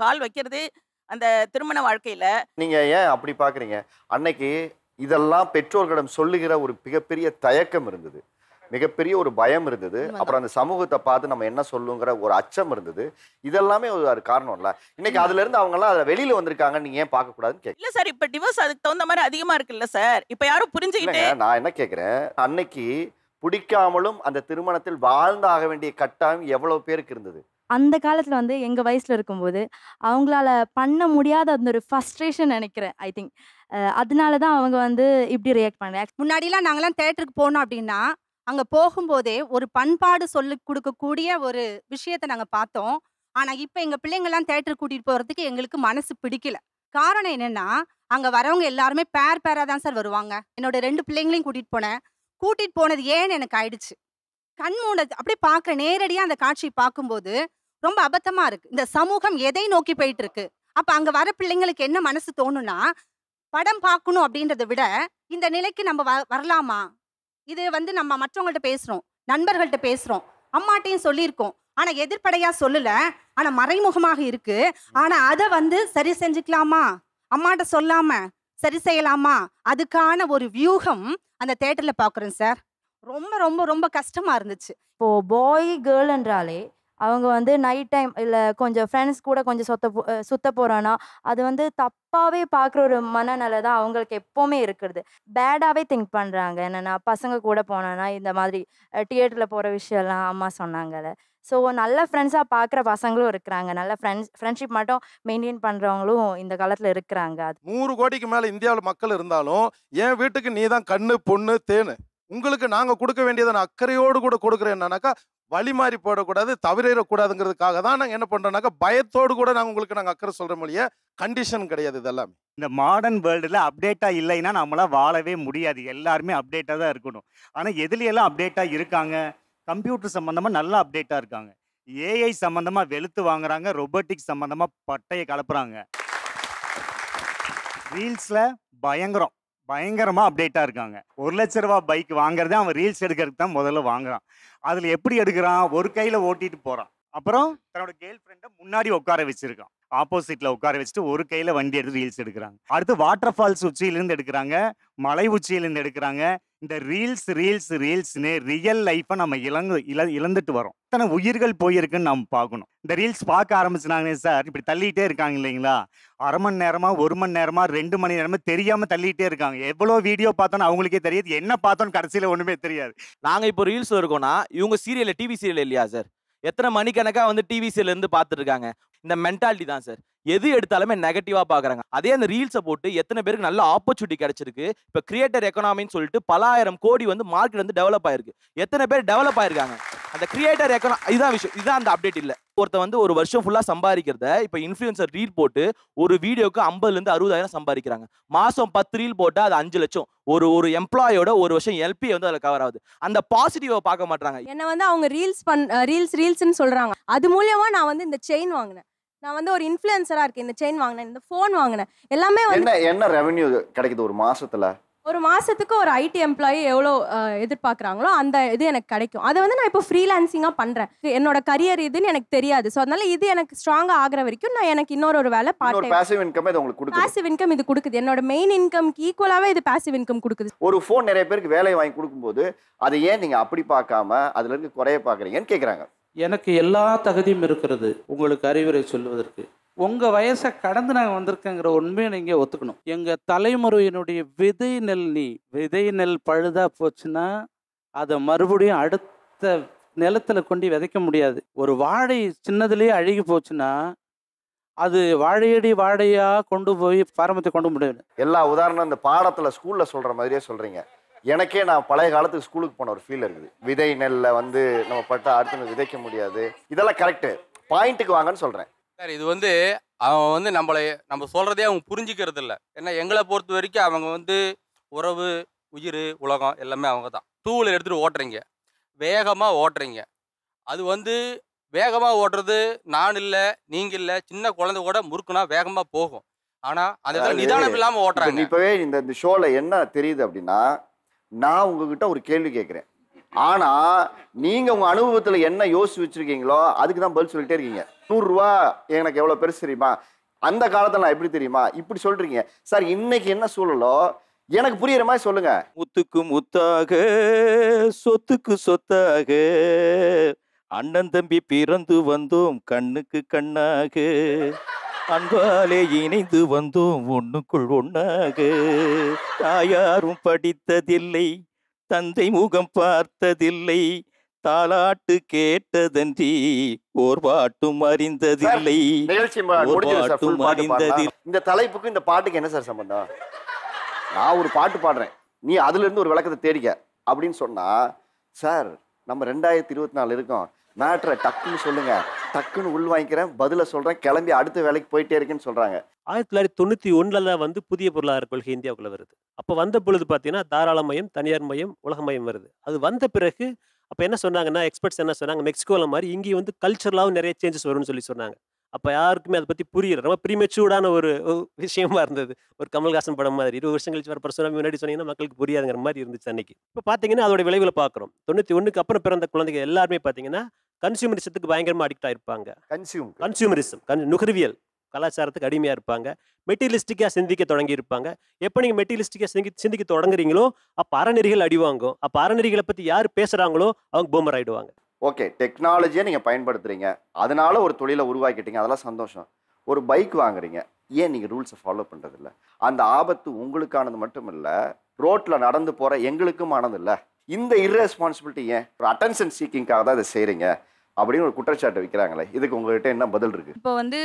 கால் வைக்கிறது அந்த திருமண வாழ்க்கையில. நீங்க ஏன் அப்படி பாக்குறீங்க? அன்னைக்கு இதெல்லாம் பெற்றோர்களிடம் சொல்லுகிற ஒரு மிகப்பெரிய தயக்கம் இருந்தது. மிகப்பெரிய ஒரு பயம் இருந்தது. அப்புறம் அந்த சமூகத்தை பார்த்து நம்ம என்ன சொல்லுங்கிற ஒரு அச்சம் இருந்தது. இதெல்லாமே ஒரு காரணம் இல்ல. இன்னைக்கு அதுல இருந்து அவங்க எல்லாம் வெளியில வந்திருக்காங்க, நீங்க ஏன் பார்க்க கூடாதுன்னு கேட்க. இல்ல சார், இப்ப டிவோர்ஸ் அதுக்கு தகுந்த மாதிரி அதிகமா இருக்குல்ல சார். இப்ப யாரும் புரிஞ்சுக்கிட்டு நான் என்ன கேட்கிறேன், அன்னைக்கு பிடிக்காமலும் அந்த திருமணத்தில் வாழ்ந்தாக வேண்டிய கட்டாயம் எவ்வளவு பேருக்கு இருந்தது? அந்த காலத்துல வந்து எங்க வயசுல இருக்கும்போது அவங்களால பண்ண முடியாத அந்த ஒரு ஃப்ரஸ்ட்ரேஷன் நினைக்கிறேன். ஐ திங்க் அதனால தான் அவங்க வந்து இப்படி ரியாக்ட் பண்ணாங்க. முன்னாடிலாம் நாங்களாம் தேட்டருக்கு போனோம் அப்படின்னா அங்க போகும்போதே ஒரு பண்பாடு சொல்லி கொடுக்கக்கூடிய ஒரு விஷயத்த நாங்க பார்த்தோம். ஆனா இப்ப எங்க பிள்ளைங்கெல்லாம் தேட்டருக்கு கூட்டிட்டு போறதுக்கு எங்களுக்கு மனசு பிடிக்கல. காரணம் என்னன்னா அங்க வரவங்க எல்லாருமே பேரா தான் சார் வருவாங்க. என்னோட 2 பிள்ளைங்களையும் கூட்டிட்டு போனேன். கூட்டிட்டு போனது ஏன்னு எனக்கு ஆயிடுச்சு. கண் மூடது அப்படியே பார்க்க நேரடியா அந்த காட்சி பார்க்கும்போது ரொம்ப அபத்தமா இருக்கு. இந்த சமூகம் எதை நோக்கி போயிட்டு இருக்கு? அப்ப அங்க வர பிள்ளைங்களுக்கு என்ன மனசு தோணும்னா, படம் பார்க்கணும் அப்படின்றத விட இந்த நிலைக்கு நம்ம வரலாமா? இது வந்து நம்ம மற்றவங்கள்ட்ட பேசுறோம், நண்பர்கள்ட்ட பேசுறோம், அம்மாட்டையும் சொல்லியிருக்கோம். ஆனா எதிர்ப்படையா சொல்லல, ஆனா மறைமுகமாக இருக்கு. ஆனா அதை வந்து சரி செஞ்சுக்கலாமா, அம்மாட்ட சொல்லாம சரி செய்யலாமா, அதுக்கான ஒரு வியூகம் அந்த தேட்டர்ல பாக்குறேன் சார். ரொம்ப ரொம்ப ரொம்ப கஷ்டமா இருந்துச்சு. இப்போ பாய் கேர்ள் என்றாலே அவங்க வந்து நைட் டைம் இல்லை கொஞ்சம் ஃப்ரெண்ட்ஸ் கூட கொஞ்சம் சுத்த போகிறான்னா அது வந்து தப்பாகவே பார்க்குற ஒரு மனநிலை தான் அவங்களுக்கு எப்போவுமே இருக்கிறது. பேடாகவே திங்க் பண்ணுறாங்க. என்னென்னா பசங்க கூட போனோன்னா இந்த மாதிரி தியேட்டரில் போகிற விஷயம்லாம் அம்மா சொன்னாங்கல்ல. ஸோ நல்ல ஃப்ரெண்ட்ஸாக பார்க்குற பசங்களும் இருக்கிறாங்க, நல்ல ஃப்ரெண்ட்ஷிப் மட்டும் மெயின்டைன் பண்ணுறவங்களும் இந்த காலத்தில் இருக்கிறாங்க. அது 100 கோடிக்கு மேலே இந்தியாவில் மக்கள் இருந்தாலும் என் வீட்டுக்கு நீ தான் கண்ணு பொண்ணு தேனு, உங்களுக்கு நாங்கள் கொடுக்க வேண்டியதை நான் அக்கறையோடு கூட கொடுக்குறேன். என்னன்னாக்கா வழி மாறி போடக்கூடாது, தவிரக்கூடாதுங்கிறதுக்காக தான் நாங்கள் என்ன பண்ணுறோம்னாக்கா பயத்தோடு கூட நாங்கள் அக்கறை சொல்கிற மொழியே கண்டிஷன் கிடையாது. இதெல்லாமே இந்த மாடர்ன் வேர்ல்டில் அப்டேட்டாக இல்லைன்னா நம்மளால் வாழவே முடியாது. எல்லாருமே அப்டேட்டாக தான் இருக்கணும். ஆனால் எதுலையெல்லாம் அப்டேட்டாக இருக்காங்க? கம்ப்யூட்டர் சம்மந்தமாக நல்லா அப்டேட்டாக இருக்காங்க, ஏஐ சம்மந்தமாக வெளுத்து வாங்குறாங்க, ரொபோட்டிக்ஸ் சம்மந்தமாக பட்டையை கலப்புறாங்க, ரீல்ஸில் பயங்கரமாக அப்டேட்டாக இருக்காங்க. 1 லட்ச ரூபா பைக் வாங்குறதே அவன் ரீல்ஸ் எடுக்கிறதுக்கு தான் முதல்ல வாங்குறான். அதில் எப்படி எடுக்கிறான்? ஒரு கையில் ஓட்டிட்டு போகிறான், அப்புறம் தன்னோட கேர்ள் ஃப்ரெண்டை முன்னாடி உட்கார வச்சிருக்கான், ஆப்போசிட்டில் உட்கார வச்சுட்டு ஒரு கையில் வண்டி எடுத்து ரீல்ஸ் எடுக்கிறாங்க. அடுத்து வாட்டர் ஃபால்ஸ் உச்சியிலேருந்து எடுக்கிறாங்க, மலை உச்சியிலேருந்து எடுக்கிறாங்க. இந்த ரீல்ஸ்னு ரியல் லைஃப்பை நம்ம இழந்துட்டு வரோம். இத்தனை உயிர்கள் போயிருக்குன்னு நம்ம பார்க்கணும். இந்த ரீல்ஸ் பார்க்க ஆரம்பிச்சுனாங்க சார், இப்படி தள்ளிகிட்டே இருக்காங்க இல்லைங்களா? அரை மணி நேரமா, 1 மணி நேரமா, 2 மணி நேரமா தெரியாமல் தள்ளிகிட்டே இருக்காங்க. எவ்வளோ வீடியோ பார்த்தோன்னு அவங்களுக்கே தெரியாது, என்ன பார்த்தோன்னு கடைசியில் ஒன்றுமே தெரியாது. நாங்கள் இப்போ ரீல்ஸில் இருக்கோம்னா இவங்க சீரியலில் டிவி சீரியல் இல்லையா சார்? எத்தனை மணிக்கணக்காக வந்து டிவி சீரியல்லேருந்து பார்த்துட்டு இருக்காங்க. இந்த மென்டாலிட்டி தான் சார். எது எடுத்தாலுமே நெகட்டிவாக பார்க்குறாங்க. அதே அந்த ரீல்ஸை போட்டு எத்தனை பேருக்கு நல்ல ஆப்பர்ச்சுனிட்டி கிடைச்சிருக்கு. இப்போ கிரியேட்டர் எக்கனாமின்னு சொல்லிட்டு பல ஆயிரம் கோடி வந்து மார்க்கெட் வந்து டெவலப் ஆயிருக்கு. எத்தனை பேர் டெவலப் ஆயிருக்காங்க? அந்த கிரியேட்டர் இதுதான் விஷயம். இதுதான் அந்த அப்டேட் இல்லை. ஒருத்த வந்து ஒரு வருஷம் ஃபுல்லாக சம்பாதிக்கிறத இப்போ இன்ஃப்ளூயன்சர் ரீல் போட்டு ஒரு வீடியோக்கு 50,000 60,000 சம்பாதிக்கிறாங்க. மாதம் 10 ரீல் போட்டால் அது 5 லட்சம். ஒரு எம்ப்ளாயோட ஒரு வருஷம் எல்பி வந்து அதில் கவர் ஆகுது. அந்த பாசிட்டிவை பார்க்க மாட்டாங்க. என்னை வந்து அவங்க ரீல்ஸ்ன்னு சொல்கிறாங்க. அது மூலியமாக நான் வந்து இந்த செயின் வாங்கினேன். நான் வந்து ஒரு இன்ஃப்ளூயன்சராக இருக்கேன். இந்த செயின் வாங்கினேன், இந்த ஃபோன் வாங்கினேன், எல்லாமே வந்து என்ன ரெவென்யூ கிடைக்குது ஒரு மாசத்துல? ஒரு மாசத்துக்கு ஒரு ஐடி எம்ப்ளாயி எவ்வளோ எதிர்பார்க்குறாங்களோ அந்த இது எனக்கு கிடைக்கும். அதை வந்து நான் இப்போ ஃப்ரீலான்சிங்காக பண்ணுறேன். என்னோட கரியர் இதுன்னு எனக்கு தெரியாது. ஸோ அதனால இது எனக்கு ஸ்ட்ராங்காக ஆகிற வரைக்கும் நான் எனக்கு இன்னொரு வேலை பார்ட் பாசிவ் இன்கம் இது உங்களுக்கு கொடுக்குது. பாசிவ் இன்கம் இது கொடுக்குது. என்னோட மெயின் இன்கம்க்கு ஈக்குவலாகவே இது பாசிவ் இன்கம் கொடுக்குது. ஒரு ஃபோன் நிறைய பேருக்கு வேலை வாங்கி கொடுக்கும்போது அதை ஏன் நீங்கள் அப்படி பார்க்காம அதுல இருந்து குறைய பார்க்குறீங்கன்னு கேட்குறாங்க. எனக்கு எல்லா தகுதியும் இருக்கிறது உங்களுக்கு அறிவுரை சொல்வதற்கு. உங்கள் வயசை கடந்து நாங்கள் வந்திருக்கேங்கிற உண்மையை நீங்கள் ஒத்துக்கணும். எங்கள் தலைமுறையினுடைய விதை நெல் பழுதாக போச்சுன்னா அதை மறுபடியும் அடுத்த நிலத்தில் கொண்டு விதைக்க முடியாது. ஒரு வாழை சின்னதுலேயே அழுகி போச்சுன்னா அது வாழையாக கொண்டு போய் பாரம்பரியத்தை கொண்டு முடியாது. எல்லா உதாரணம் இந்த பாடத்தில் ஸ்கூலில் சொல்கிற மாதிரியே சொல்கிறீங்க. எனக்கே நான் பழைய காலத்துக்கு ஸ்கூலுக்கு போன ஒரு ஃபீல் இருக்குது. விதை நெல்லை வந்து நம்ம பட்டா அடுத்து விதைக்க முடியாது. இதெல்லாம் கரெக்டு, பாயிண்ட்டுக்கு வாங்கன்னு சொல்கிறேன் சார். இது வந்து அவன் வந்து நம்ம சொல்கிறதே அவங்க புரிஞ்சிக்கிறது இல்லை. ஏன்னா எங்களை பொறுத்த வரைக்கும் அவங்க வந்து உறவு, உயிர், உலகம் எல்லாமே அவங்க தான். 2 வீலர் எடுத்துகிட்டு ஓட்டுறீங்க, வேகமாக ஓட்டுறீங்க. அது வந்து வேகமாக ஓட்டுறது நான் இல்லை, நீங்கள் இல்லை, சின்ன குழந்தை கூட முறுக்குனா வேகமாக போகும். ஆனால் அந்த நிதானம் இல்லாமல் ஓட்டுறாங்க. இப்போவே இந்த ஷோவில் என்ன தெரியுது அப்படின்னா, நான் உங்ககிட்ட ஒரு கேள்வி கேட்குறேன், ஆனால் நீங்கள் உங்கள் அனுபவத்தில் என்ன யோசிச்சு வச்சுருக்கீங்களோ அதுக்கு தான் பதில் சொல்லிட்டே இருக்கீங்க. 100 ரூபா எனக்கு எவ்வளோ பெருசு தெரியுமா, அந்த காலத்தில் நான் எப்படி தெரியுமா, இப்படி சொல்கிறீங்க சார். இன்னைக்கு என்ன சூழலோ எனக்கு புரியுற மாதிரி சொல்லுங்க. முத்துக்கு முத்தாக சொத்துக்கு சொத்தாக அண்ணன் தம்பி பிறந்து வந்தோம் கண்ணுக்கு கண்ணாக அன்பாலே இணைந்து வந்தோம் ஒண்ணுக்குள் ஒண்ணாக தாயாரும் படித்ததில்லை தந்தை முகம் பார்த்ததில்லை தாலாட்டு கேட்டதன்றி ஓர் பாட்டும் அறிந்ததில்லை நிகழ்ச்சி அறிந்ததில்லை. இந்த தலைப்புக்கு இந்த பாட்டுக்கு என்ன சார் சம்பந்தம்? நான் ஒரு பாட்டு பாடுறேன், நீ அதுல இருந்து ஒரு விளக்கத்தை தேடிக்க அப்படின்னு சொன்னா, சார் நம்ம 2024 இருக்கோம், மேட்ரை டக்குன்னு சொல்லுங்க, டக்குன்னு உள் வாங்கிக்கிறேன், பதில சொல்றேன், கிளம்பி அடுத்த வேலைக்கு போயிட்டே இருக்கேன்னு சொல்றாங்க. 1991 தான் வந்து புதிய பொருளாதார கொள்கை இந்தியாவுக்குள்ள வருது. அப்போ வந்த பொழுது பார்த்தீங்கன்னா தாராள மயம், தனியார் மயம், உலக மயம் வருது. அது வந்த பிறகு அப்போ என்ன சொன்னாங்கன்னா, எக்ஸ்பர்ட்ஸ் என்ன சொன்னாங்க, மெக்சிகோவில் மாதிரி இங்கேயும் வந்து கல்ச்சரலாகவும் நிறைய சேஞ்சஸ் வரும்னு சொன்னாங்க. அப்போ யாருக்குமே அதை பற்றி புரியல, ரொம்ப ப்ரீமெச்சூர்டான ஒரு விஷயமா இருந்தது. ஒரு கமல்ஹாசன் படம் மாதிரி 20 வருஷம் கழிச்சு வர சுனாமி முன்னாடி சொன்னீங்கன்னா மக்களுக்கு புரியாதுங்கிற மாதிரி இருந்துச்சு அன்னைக்கு. இப்போ பார்த்தீங்கன்னா அதோட விளைவில் பார்க்குறோம். 91க்கு அப்புறம் பிறந்த குழந்தைங்க எல்லாருமே பார்த்தீங்கன்னா கன்சியூமரிசத்துக்கு பயங்கரமாக அடிக்ட் ஆயிருப்பாங்க. கன்சியூமரிசம் நுகர்வியல் கலாச்சாரத்துக்கு அடிமையாக இருப்பாங்க. மெட்டீரியலிஸ்டிக்காக சிந்திக்க தொடங்கி இருப்பாங்க. எப்போ நீங்கள் மெட்டீரியலிஸ்டிக்காக சிந்திக்க தொடங்குறீங்களோ அப்போ அறநெறிகள் அடிவாங்கும். அப்போ அறநெறிகளை பற்றி யார் பேசுகிறாங்களோ அவங்க பூமர் ஆகிடுவாங்க. ஓகே, டெக்னாலஜியை நீங்கள் பயன்படுத்துறீங்க, அதனால ஒரு தொழிலை உருவாக்கிட்டீங்க, அதெல்லாம் சந்தோஷம். ஒரு பைக் வாங்குறீங்க, ஏன் நீங்கள் ரூல்ஸை ஃபாலோ பண்ணுறதில்ல? அந்த ஆபத்து உங்களுக்கானது மட்டும் இல்லை, ரோட்டில் நடந்து போகிற எங்களுக்கும் ஆனது இல்லை. இந்த இர்ரெஸ்பான்சிபிலிட்டி ஏன்? ஒரு அட்டென்ஷன் சீக்கிங்காக தான் இதை செய்கிறீங்க அப்படின்னு ஒரு குற்றச்சாட்டு வைக்கிறாங்களே, இதுக்கு உங்ககிட்ட என்ன பதில் இருக்கு? இப்போ வந்து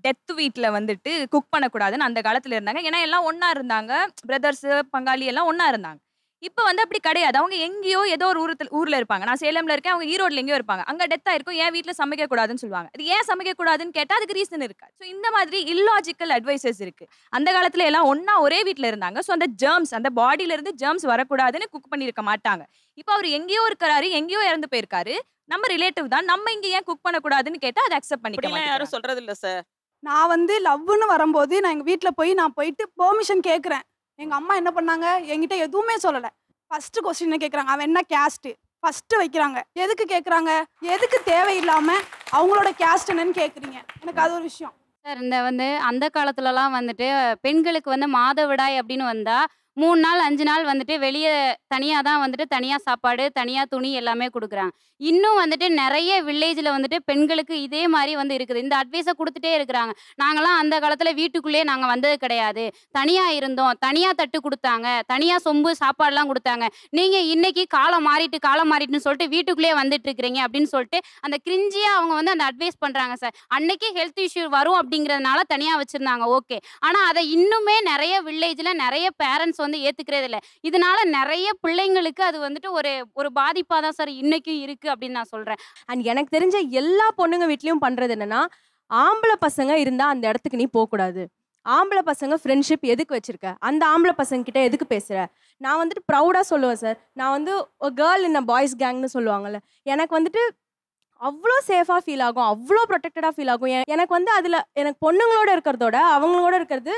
டெத் வீட்டில் வந்துட்டு குக் பண்ணக்கூடாதுன்னு அந்த காலத்தில் இருந்தாங்க. ஏன்னா எல்லாம் ஒன்றா இருந்தாங்க, பிரதர்ஸு பங்காளி எல்லாம் ஒன்றா இருந்தாங்க. இப்போ வந்து அப்படி கிடையாது. அவங்க எங்கேயோ ஏதோ ஒரு ஊரில் இருப்பாங்க. நான் சேலமில் இருக்கேன், அவங்க ஈரோட்டில் எங்கேயோ இருப்பாங்க. அங்கே டெத் ஆயிருக்கும், ஏன் வீட்டில் சமைக்கக்கூடாதுன்னு சொல்லுவாங்க. அது ஏன் சமைக்கக்கூடாதுன்னு கேட்டால் அதுக்கு ரீசன் இருக்கா? ஸோ இந்த மாதிரி இல்லாஜிக்கல் அட்வைசஸ் இருக்குது. அந்த காலத்தில் எல்லாம் ஒன்றா ஒரே வீட்டில் இருந்தாங்க. ஸோ அந்த ஜெர்ம்ஸ், அந்த பாடியிலேருந்து ஜெர்ம்ஸ் வரக்கூடாதுன்னு குக் பண்ணியிருக்க மாட்டாங்க. இப்போ அவர் எங்கேயோ இருக்கிறாரு, எங்கேயோ இறந்து போயிருக்காரு, நம்ம ரிலேட்டிவ் தான், நம்ம இங்கே ஏன் குக் பண்ணக்கூடாதுன்னு கேட்டால் அதை அக்செப்ட் பண்ணிக்கலாம். யாரும் சொல்றது இல்லை சார். நான் வந்து லவ்னு வரும்போது நான் எங்கள் வீட்டில் போயிட்டு பெர்மிஷன் கேட்குறேன். எங்கள் அம்மா என்ன பண்ணாங்க, என்கிட்ட எதுவுமே சொல்லலை. ஃபஸ்ட்டு கொஸ்டின் கேட்குறாங்க, அவன் என்ன கேஸ்ட்டு ஃபஸ்ட்டு வைக்கிறாங்க. எதுக்கு கேட்குறாங்க? எதுக்கு தேவையில்லாமல் அவங்களோட கேஸ்ட் என்னன்னு கேட்குறீங்க? எனக்கு அது ஒரு விஷயம் சார். இந்த வந்து அந்த காலத்துலலாம் வந்துட்டு பெண்களுக்கு வந்து மாதவிடாய் அப்படின்னு வந்தால் 3 நாள் 5 நாள் வந்துட்டு வெளியே தனியாக தான் வந்துட்டு தனியாக சாப்பாடு, தனியாக துணி எல்லாமே கொடுக்குறாங்க. இன்னும் வந்துட்டு நிறைய வில்லேஜில் வந்துட்டு பெண்களுக்கு இதே மாதிரி வந்து இருக்குது. இந்த அட்வைஸை கொடுத்துட்டே இருக்கிறாங்க. நாங்களாம் அந்த காலத்தில் வீட்டுக்குள்ளேயே நாங்கள் வந்தது கிடையாது, தனியாக இருந்தோம், தனியாக தட்டு கொடுத்தாங்க, தனியாக சொம்பு சாப்பாடுலாம் கொடுத்தாங்க. நீங்கள் இன்னைக்கு காலம் மாறிட்டுன்னு சொல்லிட்டு வீட்டுக்குள்ளேயே வந்துட்டு இருக்கிறீங்க அப்படின்னு சொல்லிட்டு அந்த கிரிஞ்சியாக அவங்க வந்து அந்த அட்வைஸ் பண்ணுறாங்க சார். அன்னைக்கு ஹெல்த் இஷ்யூ வரும் அப்படிங்கிறதுனால தனியாக வச்சுருந்தாங்க, ஓகே. ஆனால் அதை இன்னுமே நிறைய வில்லேஜில் நிறைய பேரண்ட்ஸ் வந்து ஏத்துக்கிறதே இல்லை. இதனால நிறைய பிள்ளைங்களுக்கு அது வந்துட்டு ஒரு பாதிப்பா தான் சார் இன்னைக்கும் இருக்கு அப்படின்னு நான் சொல்றேன். அண்ட் எனக்கு தெரிஞ்ச எல்லா பொண்ணுங்க வீட்லயும் பண்றது என்னன்னா, ஆம்பளை பசங்க இருந்தா அந்த இடத்துக்கு நீ போகக்கூடாது. ஆம்பளை பசங்க ஃப்ரெண்ட்ஷிப் எதுக்கு வச்சிருக்க? அந்த ஆம்பளை பசங்க கிட்ட எதுக்கு பேசுற? நான் வந்துட்டு ப்ரௌடா சொல்லுவேன் சார். நான் வந்து கேர்ள் இன் அ பாய்ஸ் கேங்னு சொல்லுவாங்கல்ல, எனக்கு வந்துட்டு அவ்வளோ சேஃபாக ஃபீல் ஆகும், அவ்வளோ ப்ரொடெக்டடாக ஃபீல் ஆகும். எனக்கு வந்து அதில் எனக்கு பொண்ணுங்களோட இருக்கிறதோட அவங்களோட இருக்கிறது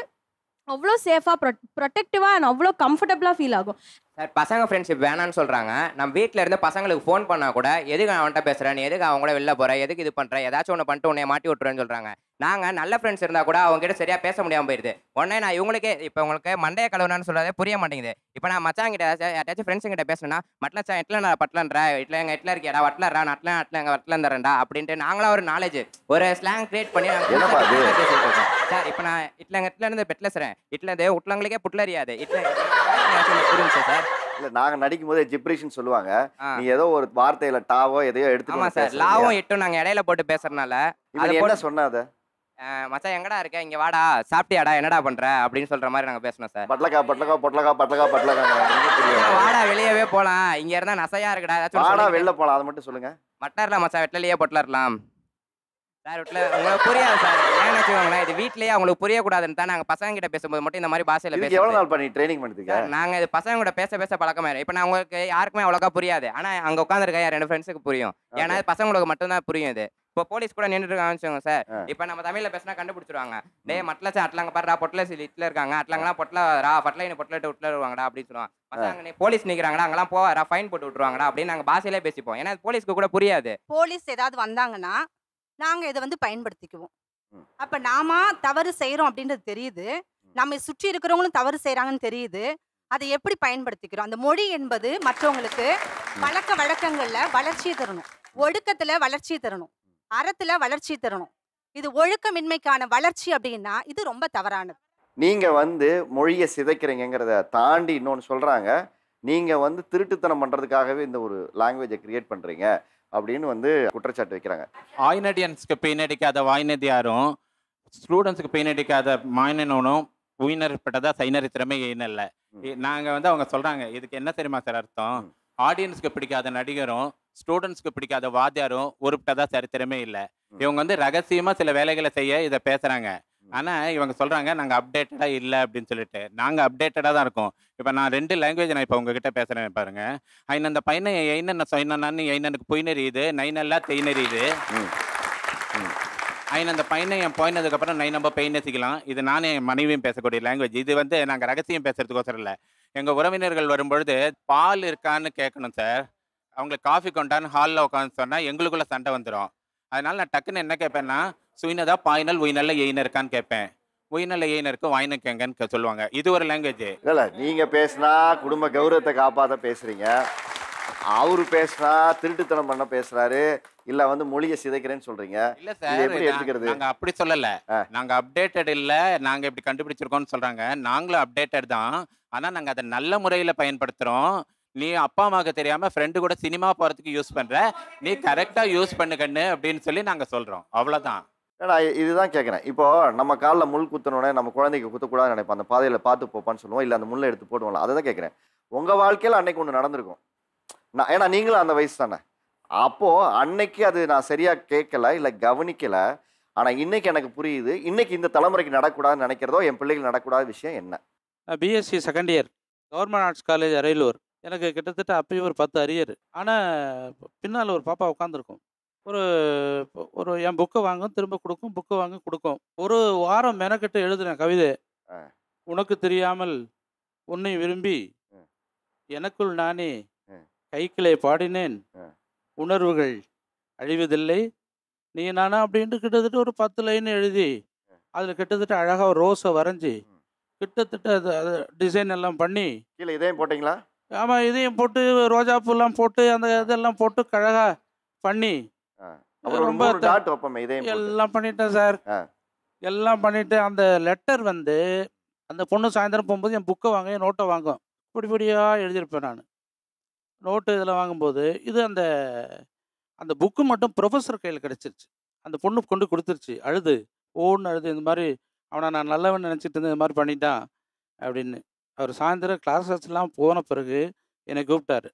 அவ்வளோ சேஃபாக ப்ரொடெக்டிவாக அண்ட் அவ்வளோ கம்ஃபர்டபுளாக ஃபீல் ஆகும். சார் பசங்க ஃப்ரெண்ட்ஷிப் வேணான்னு சொல்கிறாங்க. நம்ம வீட்டில் இருந்து பசங்களுக்கு ஃபோன் பண்ணால் கூட எதுக்கு அவன்கிட்ட பேசுகிறேன், நீ எதுக்கு அவங்க கூட வெளில போகிற, எதுக்கு இது பண்ணுற, ஏதாச்சும் ஒன்று பண்ணிட்டு உன்னை மாட்டி விட்டுறேன்னு சொல்கிறாங்க. நாங்கள் நல்ல ஃப்ரெண்ட்ஸ் இருந்தால் கூட அவங்ககிட்ட சரியாக பேச முடியாமல் போயிடுது. உடனே நான் இவங்களுக்கே இப்போ உங்களுக்கு மண்டைய கலவுனான்னு சொல்கிறதே புரிய மாட்டேங்குது. இப்போ நான் மச்சாங்கிட்ட யாராச்சும் ஃப்ரெண்ட்ஸுங்கிட்ட பேசுனா, மட்லச்சா எட்டில் நான் பட்லன்ற, இட்ல எங்கள் எட்டில் இருக்கியாடா, வட்டலரா நட்டில் எங்கள் வட்டில் தரேன்டா அப்படின்ட்டு நாங்களாம் ஒரு நாலேஜ் ஒரு ஸ்லாங் கிரியேட் பண்ணி பேசிட்டு இருக்கோம் சார். இப்போ நான் இட்ல எங்கள் இட்ல இருந்து பெட்லசுறேன், இட்ல இருந்து உட்லங்களுக்கே புட்லறியாது, இட்ல புரிஞ்சு சார். இல்ல நாங்க நடிக்கும் போதே ஜிப்ரேஷன் சொல்லுவாங்க, நீ ஏதோ ஒரு வார்த்தையில டாவோ எதையோ எடுத்து. ஆமா சார், லாவும் இட்டும் நாங்க இடையில போட்டு பேசுறதுனால அது என்ன சொன்னாத, மச்சான் எங்கடா இருக்க, இங்க வாடா, சாப்பிட்டியாடா, என்னடா பண்ற அப்படின்னு சொல்ற மாதிரி நாங்க பேசணும் சார். பட்லகா பட்லகா பட்லகா பட்லகா பட்லகா வாடா வெளியவே போலாம், இங்க இருந்தா நசையா இருக்குடா, ஏதாச்சும் வாடா வெளில போலாம், அதை மட்டும் சொல்லுங்க. மட்டர்லாம் மச்சான் வெட்டலையே பொட்டலரலாம் சார். வீட்டில் உங்களுக்கு புரியாது சார், ஏன்னு வச்சுக்கோங்களேன், இது வீட்லயே அவங்களுக்கு புரியக்கூடாதுன்னு தான் நாங்கள் பசங்க கிட்ட பேசும்போது மட்டும் இந்த மாதிரி பாஷையில் பேச. எவ்வளோ நாள் பண்ணி ட்ரைனிங் பண்ணுறீங்க? நாங்கள் இது பசங்க கூட பேச பழக்கமாயிரும். இப்போ நான் உங்களுக்கு யாருக்குமே அவ்வளோக்கா புரியாது, ஆனால் அங்கே உட்காந்துருக்க என் 2 ஃப்ரெண்ட்ஸுக்கு புரியும். ஏன்னா பசங்களுக்கு மட்டும்தான் புரியும். இது இப்போ போலீஸ் கூட நின்றுட்டு இருக்காங்கன்னு வச்சுக்கோங்க சார். இப்போ நம்ம தமிழில் பேசினா கண்டுபிடிச்சிருவாங்க, டே மட்லச்சா அட்லாங்க பாருடா, பொட்டல இட்ல இருக்காங்க, அட்லாங்கலாம் பொட்டலரா, பட்லைன்னு பொட்டலிட்டு விட்டுல வருவாங்கடா அப்படின்னு சொல்லுவாங்க. பசங்க நீ போலீஸ் நிற்கிறாங்கடா, அங்கெல்லாம் போவாரா, ஃபைன் போட்டு விட்டுருவாங்கடா அப்படின்னு நாங்கள் பாஷையிலே பேசிப்போம். ஏன்னா போலீஸ்க்கு கூட புரியாது. போலீஸ் ஏதாவது வந்தாங்கன்னா நாங்கள் இதை வந்து பயன்படுத்திக்குவோம். அப்போ நாம தவறு செய்கிறோம் அப்படின்றது தெரியுது, நம்ம சுற்றி இருக்கிறவங்களும் தவறு செய்கிறாங்கன்னு தெரியுது. அதை எப்படி பயன்படுத்திக்கிறோம்? அந்த மொழி என்பது மற்றவங்களுக்கு பழக்க வழக்கங்கள்ல வளர்ச்சியை தரணும், ஒழுக்கத்துல வளர்ச்சியை தரணும், அறத்துல வளர்ச்சி தரணும். இது ஒழுக்கமின்மைக்கான வளர்ச்சி அப்படின்னா இது ரொம்ப தவறானது. நீங்க வந்து மொழியை சிதைக்கிறீங்கிறத தாண்டி இன்னொன்று சொல்றாங்க, நீங்க வந்து திருட்டுத்தனம் பண்றதுக்காகவே இந்த ஒரு லாங்குவேஜை கிரியேட் பண்றீங்க அப்படின்னு வந்து குற்றச்சாட்டு வைக்கிறாங்க. ஆயினடியன்ஸ்க்கு பெயின் அடிக்காத வாய்நதி யாரும், ஸ்டூடெண்ட்ஸுக்கு பெயின் அடிக்காத மாயினனும் உயினர்பட்டதா சைனரி திறமை இல்லை. நாங்கள் வந்து அவங்க சொல்கிறாங்க, இதுக்கு என்ன தெரியுமா சார் அர்த்தம்? ஆடியன்ஸுக்கு பிடிக்காத நடிகரும் ஸ்டூடெண்ட்ஸ்க்கு பிடிக்காத வாத்தியாரும் உருப்பிட்டதா சரித்திரமே இல்லை. இவங்க வந்து ரகசியமாக சில வேலைகளை செய்ய இதை பேசுகிறாங்க. ஆனால் இவங்க சொல்கிறாங்க நாங்கள் அப்டேட்டடாக இல்லை அப்படின்னு சொல்லிட்டு. நாங்கள் அப்டேட்டடாக தான் இருக்கோம். இப்போ நான் 2 லாங்குவேஜ் நான் இப்போ உங்ககிட்ட பேசுகிறேன் பாருங்கள். ஐநன் அந்த பையனை ஐநன் சொன்னன்னு ஐநனுக்கு பொய் நெறியுது, நைனெல்லாம் தெய் நெறியுது. ஐநன் அந்த பையனை என் போயினதுக்கப்புறம் நை நம்ம பெயின் நெசிக்கலாம். இது நானே என் மனைவியும் பேசக்கூடிய லாங்குவேஜ். இது வந்து நாங்கள் ரகசியம் பேசுறதுக்கோசரம் இல்லை. எங்கள் உறவினர்கள் வரும்பொழுது பால் இருக்கான்னு கேட்கணும் சார். அவங்களுக்கு காஃபி கொண்டான்னு ஹாலில் உட்காந்து சொன்னால் எங்களுக்குள்ள சண்டை வந்துடும். அதனால நான் டக்குன்னு என்ன கேட்பேன்னா, சுயினதா பாய்னல் உயினல்ல எயின இருக்கான்னு கேட்பேன். உயினல்ல எயின இருக்கு வாயினுக்கு எங்கன்னு சொல்லுவாங்க. இது ஒரு லாங்குவேஜ். இல்லை நீங்கள் பேசினா குடும்ப கௌரவத்தை காப்பாற்ற பேசுகிறீங்க, அவரு பேசினா திருட்டுத்தனம் பண்ண பேசுறாரு, இல்ல வந்து மொழியை சிதைக்கிறேன்னு சொல்றீங்க. இல்ல சார், நாங்க அப்படி சொல்லல. நாங்க அப்டேட்டட் இல்ல, நாங்க இப்படி கண்டுபிடிச்சிருக்கோம்னு சொல்றாங்க. நாங்களும் அப்டேட்டட் தான். ஆனா நாங்க அதை நல்ல முறையில பயன்படுத்துறோம். நீ அப்பா அம்மாவுக்கு தெரியாம ஃப்ரெண்டு கூட சினிமா போறதுக்கு யூஸ் பண்ற, நீ கரெக்டா யூஸ் பண்ணுகன்னு அப்படின்னு சொல்லி நாங்க சொல்றோம். அவ்வளவுதான். நான் இதுதான் கேட்குறேன். இப்போ நம்ம காலில் முள் குத்தணுன்னே நம்ம குழந்தைக்கு குத்தக்கூடாதுன்னு நினைப்போம். அந்த பாதையில் பார்த்து போப்பான்னு சொல்லுவோம், இல்லை அந்த முள்ளை எடுத்து போடுவோம்ல. அதை தான் கேட்குறேன். உங்கள் வாழ்க்கையில் அன்னைக்கு ஒன்று நடந்திருக்கும். ஏன்னா நீங்களும் அந்த வயசு தானே. அப்போது அன்னைக்கு அது நான் சரியாக கேட்கல, இல்லை கவனிக்கலை. ஆனால் இன்னைக்கு எனக்கு புரியுது, இன்னைக்கு இந்த தலைமுறைக்கு நடக்கூடாதுன்னு நினைக்கிறதோ என் பிள்ளைகள் நடக்கூடாத விஷயம் என்ன? BSc second year government arts college Ariyalur. எனக்கு கிட்டத்தட்ட அப்பயும் ஒரு 10 அரியர். ஆனால் பின்னால் ஒரு பாப்பா உட்காந்துருக்கும். ஒரு என் புக்கை வாங்கும், திரும்ப கொடுக்கும், புக்கை வாங்க கொடுக்கும். ஒரு வாரம் மெனக்கெட்டு எழுதுனேன் கவிதை. உனக்கு தெரியாமல் உன்னை விரும்பி எனக்குள் நானே கைக்கிளை பாடினேன், உணர்வுகள் அழிவதில்லை நீ நானா அப்படின்ட்டு கிட்டத்தட்ட ஒரு 10 லைன் எழுதி அதில் கிட்டத்தட்ட அழகாக ஒரு ரோஸை வரைஞ்சி கிட்டத்தட்ட அது டிசைன் எல்லாம் பண்ணி. கீழே இதையும் போட்டிங்களா? ஆமாம், இதையும் போட்டு ரோஜாப்பூலாம் போட்டு அந்த இதெல்லாம் போட்டு அழகாக பண்ணி ரொம்ப எல்லாம் பண்ணிட்டேன் சார். எல்லாம் பண்ணிட்டு அந்த லெட்டர் வந்து அந்த பொண்ணு சாயந்தரம் போகும்போது என் புக்கை வாங்க, என் நோட்டை வாங்கும். இப்படியாக எழுதியிருப்பேன் நான். நோட்டு இதில் வாங்கும்போது இது அந்த அந்த புக்கு மட்டும் ப்ரொஃபஸர் கையில் கிடச்சிருச்சு. அந்த பொண்ணு கொண்டு கொடுத்துருச்சு. அழுது ஓன்னு அழுது, இந்த மாதிரி அவனை நான் நல்லவன் நினச்சிட்டு இருந்தேன், இந்த மாதிரி பண்ணிட்டான் அப்படின்னு. அவர் சாயந்தரம் கிளாஸஸ்லாம் போன பிறகு என்னை கூப்பிட்டாரு.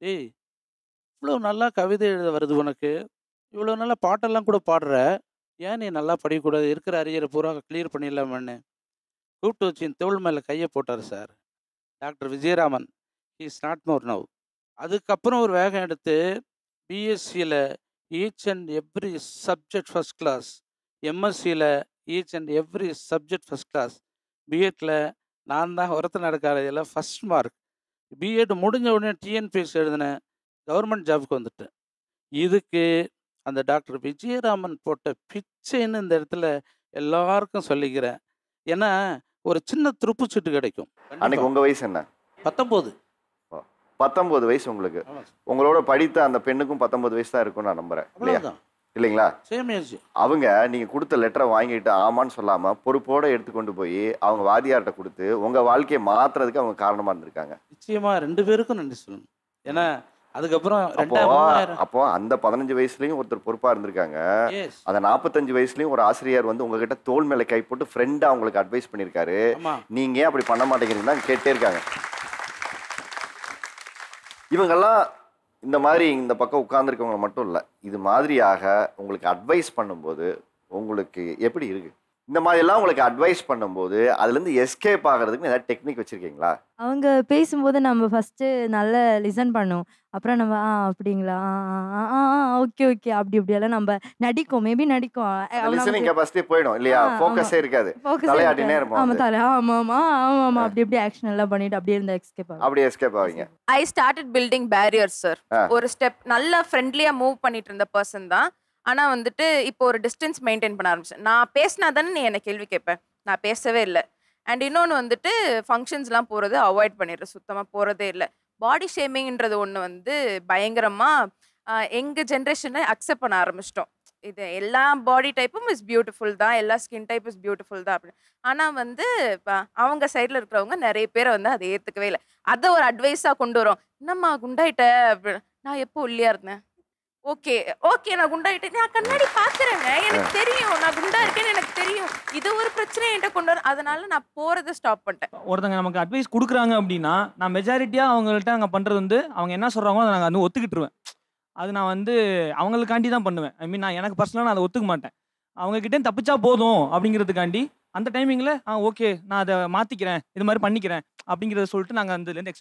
ஏய், இவ்வளோ நல்லா கவிதை எழுத வருது உனக்கு, இவ்வளோ நல்லா பாட்டெல்லாம் கூட பாடுற, ஏன் நீ நல்லா படிக்கக்கூடாது, இருக்கிற அரியரை பூரா கிளியர் பண்ணிடலாமன்னு கூப்பிட்டு வச்சு என் தோள் மேலே கையை போட்டார் sir. Doctor Vijayaraman, he is not more now. அதுக்கப்புறம் ஒரு வேகம் எடுத்து பிஎஸ்சியில் each and every subject first class, எம்எஸ்சியில் each and every subject first class, பிஎட்டில் நான் தான் ஒருத்தர் நடக்காதையில் ஃபஸ்ட் மார்க். பிஎட் முடிஞ்ச உடனே டிஎன்பிஎஸ்சி எழுதினேன், கவர்மெண்ட் ஜாபுக்கு வந்துட்டேன். இதுக்கு அந்த டாக்டர் விஜயராமன் போட்ட பிச்சைன்னு இந்த இடத்துல எல்லாருக்கும் சொல்லிக்கிறேன். ஏன்னா ஒரு சின்ன துருப்புச்சீட்டு கிடைக்கும். அன்னைக்கு உங்கள் வயசு என்ன? 19. 19 வயசு உங்களுக்கு. உங்களோட படித்த அந்த பெண்ணுக்கும் 19 வயசு தான் இருக்கும் நான் நம்புறேன், இல்லையா? இல்லைங்களா? அவங்க நீங்கள் கொடுத்த லெட்டரை வாங்கிட்டு ஆமான்னு சொல்லாமல் பொறுப்போடு எடுத்துக்கொண்டு போய் அவங்க வாதியார்கிட்ட கொடுத்து உங்கள் வாழ்க்கையை மாற்றுறதுக்கு அவங்க காரணமாக இருந்திருக்காங்க. நிச்சயமா 2 பேருக்கும் நன்றி சொல்லணும். ஏன்னா அதுக்கப்புறம் அப்போ அந்த 15 வயசுலயும் ஒருத்தர் பொறுப்பா இருந்திருக்காங்க. அந்த 45 வயசுலயும் ஒரு ஆசிரியர் வந்து உங்ககிட்ட தோள் மேல கை போட்டு ஃப்ரெண்டா உங்களுக்கு அட்வைஸ் பண்ணிருக்காரு. நீங்க ஏன் அப்படி பண்ண மாட்டேங்கிறீங்கன்னு கேட்டே இருக்காங்க. இவங்கெல்லாம் இந்த மாதிரி இந்த பக்கம் உட்கார்ந்துருக்கவங்க மட்டும் இல்லை, இது மாதிரியாக உங்களுக்கு அட்வைஸ் பண்ணும்போது உங்களுக்கு எப்படி இருக்கு? இந்த மாதிரி எல்லாம் உங்களுக்கு அட்வைஸ் பண்ணும்போது அதுலேருந்து எஸ்கேப் ஆகிறதுக்கு ஏதாவது டெக்னிக் வச்சுருக்கீங்களா? அவங்க பேசும்போது நம்ம ஃபஸ்ட்டு நல்லா லிசன் பண்ணோம். அப்புறம் நம்ம அப்படிங்களா, ஓகே ஓகே அப்படி இப்படியெல்லாம் நம்ம நடிக்கும், மேபி நடிக்கும். லிசனிங் கெபாசிட்டி போயிடும் இல்லையா? ஃபோக்கஸே இருக்காது, தலையாட்டினே இருப்போம். ஆமாம், தலை ஆமாம் அப்படி இப்படி ஆக்ஷன் எல்லாம் பண்ணிட்டு அப்படியே இருந்தால் எஸ்கேப் ஆகும். அப்படியே எஸ்கேப் ஆவீங்க. I started building barriers sir. ஒரு ஸ்டெப் நல்லா ஃப்ரெண்ட்லியாக மூவ் பண்ணிட்டு இருந்த பர்சன் தான். ஆனால் வந்துட்டு இப்போ ஒரு டிஸ்டன்ஸ் மெயின்டைன் பண்ண ஆரம்பிச்சேன். நான் பேசினா தானே நீ என்னை கேள்வி கேட்பேன், நான் பேசவே இல்லை. அண்ட் இன்னொன்று வந்துட்டு ஃபங்க்ஷன்ஸ்லாம் போகிறது அவாய்ட் பண்ணிடுறேன், சுத்தமாக போகிறதே இல்லை. பாடி ஷேமிங்ன்றது ஒன்று வந்து பயங்கரமாக எங்கள் ஜென்ரேஷனில் அக்செப்ட் பண்ண ஆரம்பிச்சிட்டோம். இது எல்லா பாடி டைப்பும் இஸ் பியூட்டிஃபுல் தான், எல்லா ஸ்கின் டைப் இஸ் பியூட்டிஃபுல் தான் அப்படின்னு. ஆனால் வந்து இப்போ அவங்க சைடில் இருக்கிறவங்க நிறைய பேரை வந்து அதை ஏற்றுக்கவே இல்லை. அதை ஒரு அட்வைஸாக கொண்டு வரோம். என்னம்மா குண்டாயிட்ட அப்படின்னு. நான் எப்போ ஒல்லியாக இருந்தேன், ஓகே ஓகே நான் குண்டாயிட்டேன், நான் கண்ணாடி பார்க்குறேங்க, எனக்கு தெரியும் நான் குண்டா இருக்கேன்னு எனக்கு தெரியும், இது ஒரு பிரச்சனை என்கிட்ட கொண்டு வரும். அதனால நான் போகிறத ஸ்டாப் பண்ணிட்டேன். ஒருத்தங்க நமக்கு அட்வைஸ் கொடுக்குறாங்க அப்படின்னா நான் மெஜாரிட்டியாக அவங்கள்ட்ட நாங்கள் பண்ணுறது வந்து அவங்க என்ன சொல்கிறாங்களோ அதை நாங்கள் வந்து ஒத்துக்கிட்டுருவேன். அது நான் வந்து அவங்களுக்காண்டி தான் பண்ணுவேன். ஐ மீன் நான் எனக்கு பர்சனலாக நான் அதை ஒத்துக்க மாட்டேன். அவங்கக்கிட்டே தப்பிச்சா போதும் அப்படிங்கிறதுக்காண்டி அந்த டைமிங்கில் ஓகே நான் அதை மாற்றிக்கிறேன், இது மாதிரி பண்ணிக்கிறேன் அப்படிங்கிறத சொல்லிட்டு நாங்கள் அதுலேருந்து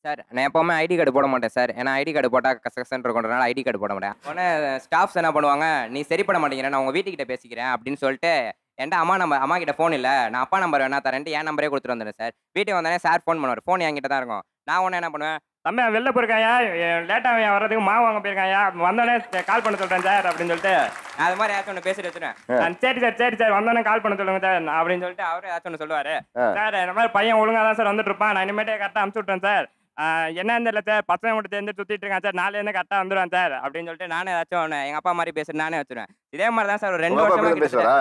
சார் நான் எப்போவுமே ஐடி கார்டு போட மாட்டேன் சார். ஏன்னா ஐடி கார்டு போட்டால் கசகசன்னு இருக்கறனால ஐடி கார்டு போட மாட்டேன். உடனே ஸ்டாஃப்ஸ் என்ன பண்ணுவாங்க, நீ சரிப்பட மாட்டேங்கிறேன், நான் உங்கள் வீட்டுக்கிட்ட பேசிக்கிறேன் அப்படின்னு சொல்லிட்டு என்கிட்ட அம்மா கிட்ட ஃபோன் இல்லை, நான் அப்பா நம்பர் வேணா தரேன்ட்டு என் நம்பரே கொடுத்துட்டு வந்துடுறேன் சார். வீட்டுக்கு வந்தானே சார் ஃபோன் பண்ணுவார், ஃபோன் என்கிட்ட தான் இருக்கும். நான் உடனே என்ன பண்ணுவேன், தம்பி வெளில போயிருக்காயா, லேட்டாக வர்றதுக்கு மாவு வாங்க போயிருக்காயா, வந்தோடனே கால் பண்ண சொல்கிறேன் சார் அப்படின்னு சொல்லிட்டு அது மாதிரி ஏதாச்சும் ஒன்று பேசிட்டு வச்சுருவேன். சரி சார் வந்தோடனே கால் பண்ண சொல்லுங்க சார் அப்படின்னு சொல்லிட்டு அவரே ஏதாச்சும் ஒன்று சொல்லுவார். சார் இந்த மாதிரி பையன் ஒழுங்காக தான் சார் வந்துட்டு இருப்பான், நான் இனிமேட்டே கரெக்டாக அனுப்பிச்சு விட்டேன் சார், என்னன்னு தெரியல சார், பசங்க மட்டும் சேர்ந்து சுற்றிட்டு இருக்கான் சார், நாளையிலேருந்து கரெக்டாக வந்துடுவேன் சார் அப்படின்னு சொல்லிட்டு நானே ஏதாச்சும் ஒன்று எங்கள் அப்பா மாதிரி பேசுட்டு நானே வச்சுருவேன். இதே மாதிரி தான் சார் ஒரு 2 வருஷமா பேசுறா.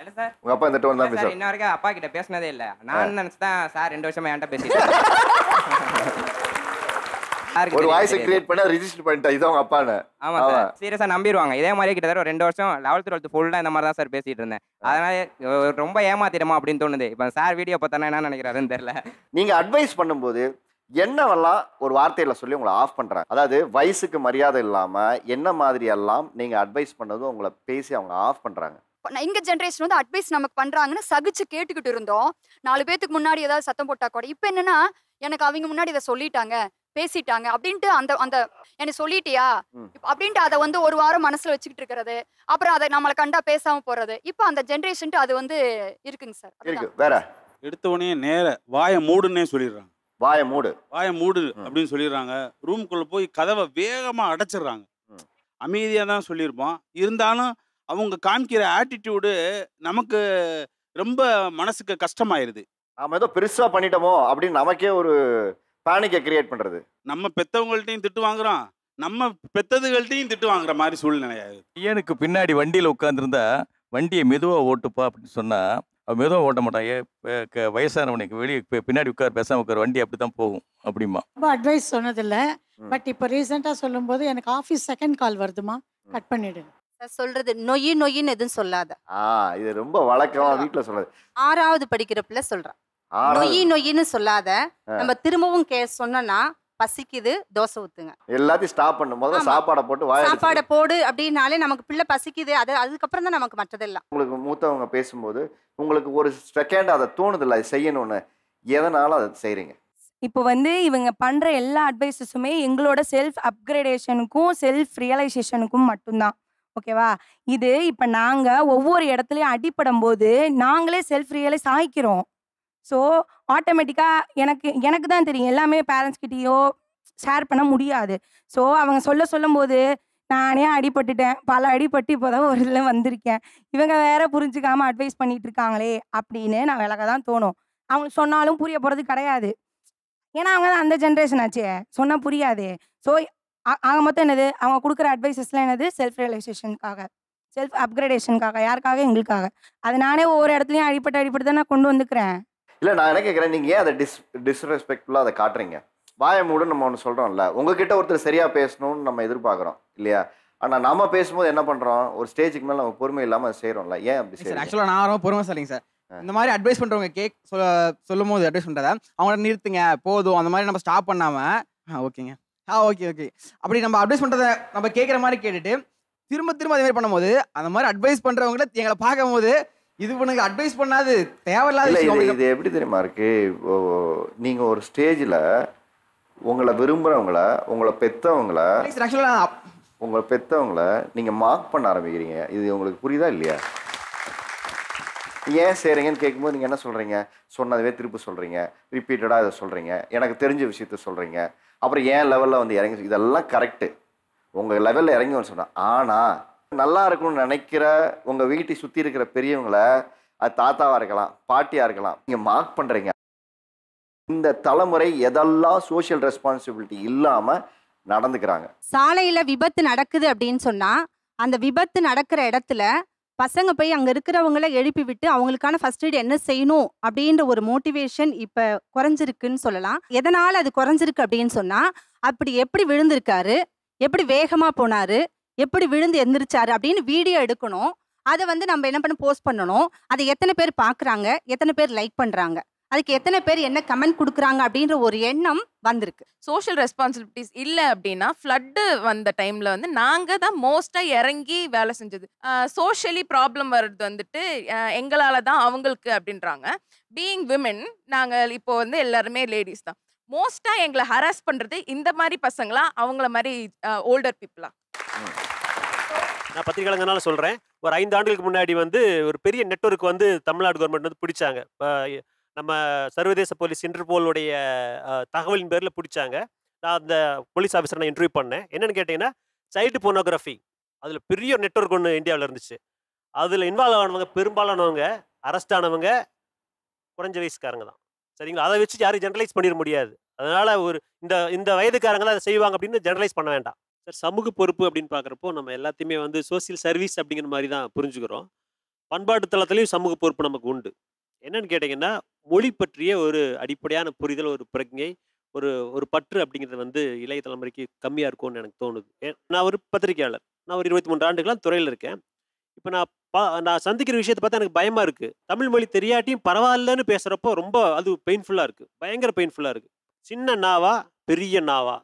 இல்லை சார் உங்க அப்பா இந்த டோன் தான் சார் பேசுறாரு. இன்ன வரைக்கும் அப்பா கிட்ட பேசினதே இல்லை. நான் நினச்சிதான் சார் 2 வருஷமா என்கிட்ட பேசிட்டு ஒரு வாய்ஸ் கிரியேட் பண்ணி ரெஜிஸ்டர் பண்ணிட்டா இதான் உங்க அப்பான்னு. ஆமா சார் சீரியஸா நம்பிடுவாங்க. இதே மாதிரி கிட்டத்தட்ட ஒரு 2 வருஷம் 11th 12th ஃபுல்லா இந்த மாதிரி தான் சார் பேசிட்டு இருந்தேன். அதனால ரொம்ப ஏமாத்திடுமா அப்படின்னு தோணுது. இப்போ சார் வீடியோ பார்த்தானே என்ன நினைக்கிறாருன்னு தெரியல. நீங்க அட்வைஸ் பண்ணும்போது என்னவெல்லாம் ஒரு வார்த்தையில சொல்லி உங்களை ஆஃப் பண்றாங்க, அதாவது வயசுக்கு மரியாதை இல்லாம என்ன மாதிரி எல்லாம் நீங்க அட்வைஸ் பண்ணதும் உங்களை பேசி அவங்க ஆஃப் பண்றாங்க? எங்க ஜென்ரேஷன் வந்து அட்வைஸ் நமக்கு பண்றாங்கன்னு சகிச்சு கேட்டுக்கிட்டு இருந்தோம். 4 பேத்துக்கு முன்னாடி ஏதாவது சத்தம் போட்டா கூட இப்ப என்னன்னா எனக்கு அவங்க முன்னாடி இதை சொல்லிட்டாங்க பேசிட்டாங்க அப்படின்ட்டு அந்த அந்த எனக்கு சொல்லிட்டியா அப்படின்ட்டு அதை வந்து ஒரு வாரம் மனசுல வச்சுக்கிட்டு இருக்கிறது, அப்புறம் அதை நம்மளை கண்டா பேசாம போறது. இப்போ அந்த ஜென்ரேஷன் அது வந்து இருக்குங்க சார். இருக்கு வேற எடுத்தவனே நேர வாயை மூடுன்னே சொல்லிடுறாங்க. வாயை மூடு அப்படின்னு சொல்லிடுறாங்க. ரூம்குள்ள போய் கதவை வேகமா அடைச்சிடுறாங்க. அமைதியா தான் சொல்லியிருப்போம், இருந்தாலும் அவங்க காமிக்கிற ஆட்டிடியூடு நமக்கு ரொம்ப மனசுக்கு கஷ்டமாயிருது. நாம ஏதோ பெருசா பண்ணிட்டோமோ அப்படின்னு நமக்கே ஒரு பேனிக்கை கிரியேட் பண்றது. நம்ம பெத்தவங்கள்ட்டையும் திட்டு வாங்குறோம், நம்ம பெத்ததுகள்ட்டையும் திட்டு வாங்குற மாதிரி சூழ்நிலை ஆகுது. எனக்கு பின்னாடி வண்டியில் உட்காந்துருந்தா வண்டியை மெதுவாக ஓட்டுப்பா அப்படின்னு சொன்னால் அவன் மெதுவாக ஓட்ட மாட்டான். வயசானவனுக்கு வெளியே பின்னாடி உட்கார், பேசாமல் உட்கார், வண்டி அப்படி தான் போகும் அப்படிமா. ரொம்ப அட்வைஸ் சொன்னதில்லை. பட் இப்போ ரீசெண்டாக சொல்லும்போது எனக்கு ஆஃபீஸ் செகண்ட் கால் வருதுமா, கட் பண்ணிடு சொல்றது நொய்யின்னு எதுவும் சொல்லாத. இது ரொம்ப வழக்கமா வீட்டுல சொல்றது. 6வது படிக்கிற பிள்ளை சொல்றான், நொய்யின்னு சொல்லாத. நம்ம திரும்பவும் சொன்னோம்னா பசிக்குது தோசை ஊத்துங்க, எல்லாத்தையும் ஸ்டாப் பண்ணு, முதல்ல சாப்பாடை போட்டு சாப்பாடை போடு அப்படின்னாலே நமக்கு பிள்ளை பசிக்குது. அதுக்கப்புறம் தான் நமக்கு மற்றதெல்லாம். உங்களுக்கு மூத்தவங்க பேசும்போது உங்களுக்கு ஒரு செகண்ட் அதை தோணுதில்ல அது செய்யணும்னு, எதனால அதை செய்றீங்க? இப்போ வந்து இவங்க பண்ற எல்லா அட்வைஸஸுமே எங்களோட செல்ஃப் அப்கிரேடேஷனுக்கும் செல்ஃப் ரியலைசேஷனுக்கும் மட்டும்தான். ஓகேவா? இது இப்போ நாங்கள் ஒவ்வொரு இடத்துலையும் அடிப்படும் போது நாங்களே செல்ஃப் ரியலைஸ் ஆகிக்கிறோம். ஸோ ஆட்டோமேட்டிக்காக எனக்கு தான் தெரியும், எல்லாமே பேரண்ட்ஸ் கிட்டேயோ ஷேர் பண்ண முடியாது. ஸோ அவங்க சொல்லும் போது நானே அடிபட்டுட்டேன், பல அடிபட்டு இப்போ தான் ஒரு இதில் வந்திருக்கேன், இவங்க வேற புரிஞ்சுக்காமல் அட்வைஸ் பண்ணிட்டு இருக்காங்களே அப்படின்னு நான் விலக தான் தோணும். அவங்க சொன்னாலும் புரிய போகிறது கிடையாது, ஏன்னா அவங்க தான் அந்த ஜென்ரேஷன் ஆச்சே, சொன்னால் புரியாது. ஸோ ஆக மொத்தம் என்னது, அவங்க கொடுக்குற அட்வைஸஸ்லாம் என்னது, செல்ஃப் ரியலைசேஷனுக்காக, செல்ஃப் அப்கிரேடேஷனுக்காக, யாருக்காக, எங்களுக்காக. அது நானே ஒவ்வொரு இடத்துலையும் அடிப்பட்டு தான் நான் கொண்டு வந்துக்கிறேன். இல்லை நான் என்ன கேட்குறேன், நீங்கள் ஏன் அதை டிஸ்ரெஸ்பெக்ட்ஃபுல்லாக அதை காட்டுறீங்க? வாயை மூடு நம்ம ஒன்று சொல்கிறோம்ல, உங்ககிட்ட ஒருத்தர் சரியாக பேசணும்னு நம்ம எதிர்பார்க்குறோம் இல்லையா? ஆனால் நம்ம பேசும்போது என்ன பண்ணுறோம், ஒரு ஸ்டேஜுக்கு மேலே நம்ம பொறுமை இல்லாமல் அதை செய்கிறோம்ல, ஏன் அப்படி செய்யறோம்? ஆக்சுவலாக நான் ரொம்ப பொறுமைசாலிங்க சார். இந்த மாதிரி அட்வைஸ் பண்ணுறவங்க சொல்லும் போது அட்வைஸ் பண்ணுறதா அவங்கள நிறுத்துங்க போதும், அந்த மாதிரி நம்ம ஸ்டாப் பண்ணாமல் ஓகேங்க ஓகே அப்படி நம்ம அட்வைஸ் பண்ணுறதை நம்ம கேட்குற மாதிரி கேட்டுட்டு திரும்ப அதே மாதிரி பண்ணும்போது அந்த மாதிரி அட்வைஸ் பண்ணுறவங்கள எங்களை பார்க்கும் போது இது பண்ணுங்க அட்வைஸ் பண்ணாது தேவையில்லாத. இது எப்படி தெரியுமா இருக்கு, நீங்கள் ஒரு ஸ்டேஜில் உங்களை விரும்புகிறவங்கள, உங்களை பெற்றவங்கள நீங்கள் மார்க் பண்ண ஆரம்பிக்கிறீங்க. இது உங்களுக்கு புரியுதா இல்லையா? ஏன் செய்கிறீங்கன்னு கேட்கும்போது நீங்கள் என்ன சொல்கிறீங்க, சொன்னதவே திருப்பி சொல்கிறீங்க, ரிப்பீட்டடாக இதை சொல்கிறீங்க, எனக்கு தெரிஞ்ச விஷயத்த சொல்கிறீங்க, அப்புறம் ஏன் லெவலில் வந்து இறங்கி, இதெல்லாம் கரெக்டு, உங்கள் லெவலில் இறங்கி வந்து சொன்னால். ஆனால் நல்லா இருக்கும்னு நினைக்கிற உங்கள் வீட்டை சுற்றி இருக்கிற பெரியவங்களை அது தாத்தாவாக இருக்கலாம், பாட்டியாக இருக்கலாம். நீங்கள் மார்க் பண்ணுறீங்க. இந்த தலைமுறை எதெல்லாம் சோஷியல் ரெஸ்பான்சிபிலிட்டி இல்லாமல் நடந்துக்கிறாங்க. சாலையில் விபத்து நடக்குது அப்படின்னு சொன்னால் அந்த விபத்து நடக்கிற இடத்துல பசங்க போய் அங்கே இருக்கிறவங்கள எழுப்பி விட்டு அவங்களுக்கான ஃபர்ஸ்ட் எய்ட் என்ன செய்யணும் அப்படின்ற ஒரு மோட்டிவேஷன் இப்போ குறைஞ்சிருக்குன்னு சொல்லலாம். எதனால் அது குறைஞ்சிருக்கு அப்படின்னு சொன்னால், அப்படி எப்படி விழுந்திருக்காரு, எப்படி வேகமாக போனார், எப்படி விழுந்து எந்திரிச்சாரு அப்படின்னு வீடியோ எடுக்கணும். அதை நம்ம என்ன பண்ண போஸ்ட் பண்ணணும். அதை எத்தனை பேர் பார்க்குறாங்க, எத்தனை பேர் லைக் பண்ணுறாங்க, அதுக்கு எத்தனை பேர் என்ன கமெண்ட் கொடுக்குறாங்க அப்படின்ற ஒரு எண்ணம் வந்திருக்கு. சோஷியல் ரெஸ்பான்சிபிலிட்டிஸ் இல்லை அப்படின்னா ஃப்ளட்டு வந்த டைமில் நாங்கள் தான் மோஸ்ட்டாக இறங்கி வேலை செஞ்சது. சோஷியலி ப்ராப்ளம் வர்றது எங்களால் தான் அவங்களுக்கு அப்படின்றாங்க. பீயிங் விமென் நாங்கள் இப்போ எல்லாருமே லேடிஸ் தான். மோஸ்ட்டாக எங்களை ஹராஸ் பண்ணுறது இந்த மாதிரி பசங்களா, அவங்கள மாதிரி ஓல்டர் பீப்புளா? நான் பத்திரிகையாளங்கனால சொல்கிறேன். ஒரு 5 ஆண்டுகளுக்கு முன்னாடி ஒரு பெரிய நெட்வொர்க் தமிழ்நாடு கவர்மெண்ட் பிடிச்சாங்க. நம்ம சர்வதேச போலீஸ் இன்டர்போலுடைய தகவலின் பேரில் பிடிச்சாங்க. நான் அந்த போலீஸ் ஆஃபீஸரை நான் இன்டர்வியூ பண்ணேன். என்னென்னு கேட்டிங்கன்னா, சைல்டு போர்னோகிராஃபி அதில் பெரிய நெட்வொர்க் ஒன்று இந்தியாவில் இருந்துச்சு. அதில் இன்வால்வ் ஆனவங்க பெரும்பாலானவங்க அரெஸ்ட் ஆனவங்க குறைஞ்ச வயசுக்காரங்க தான். சரிங்களா? அதை வச்சு யாரும் ஜெனரலைஸ் பண்ணிட முடியாது. அதனால் இந்த வயதுக்காரங்க தான் அதை செய்வாங்க அப்படின்னு ஜெனரலைஸ் பண்ண வேண்டாம் சார். சமூக பொறுப்பு அப்படின்னு பார்க்குறப்போ நம்ம எல்லாத்தையுமே சோசியல் சர்வீஸ் அப்படிங்கிற மாதிரி தான் புரிஞ்சுக்கிறோம். பண்பாட்டு தளத்துலேயும் சமூக பொறுப்பு நமக்கு உண்டு. என்னன்னு கேட்டிங்கன்னா, மொழி பற்றிய ஒரு அடிப்படையான புரிதல், ஒரு பிரஜை, ஒரு பற்று அப்படிங்கிறது இளைய தலைமுறைக்கு கம்மியாக இருக்கும்னு எனக்கு தோணுது. நான் ஒரு பத்திரிகையாளர். நான் ஒரு 23 ஆண்டுகளாக துறையில் இருக்கேன். இப்போ நான் சந்திக்கிற விஷயத்தை பார்த்தா எனக்கு பயமாக இருக்குது. தமிழ் மொழி தெரியாட்டியும் பரவாயில்லன்னு பேசுகிறப்போ ரொம்ப அது பெயின்ஃபுல்லாக இருக்குது. பயங்கர பெயின்ஃபுல்லாக இருக்குது. சின்ன நாவா பெரிய நாவா,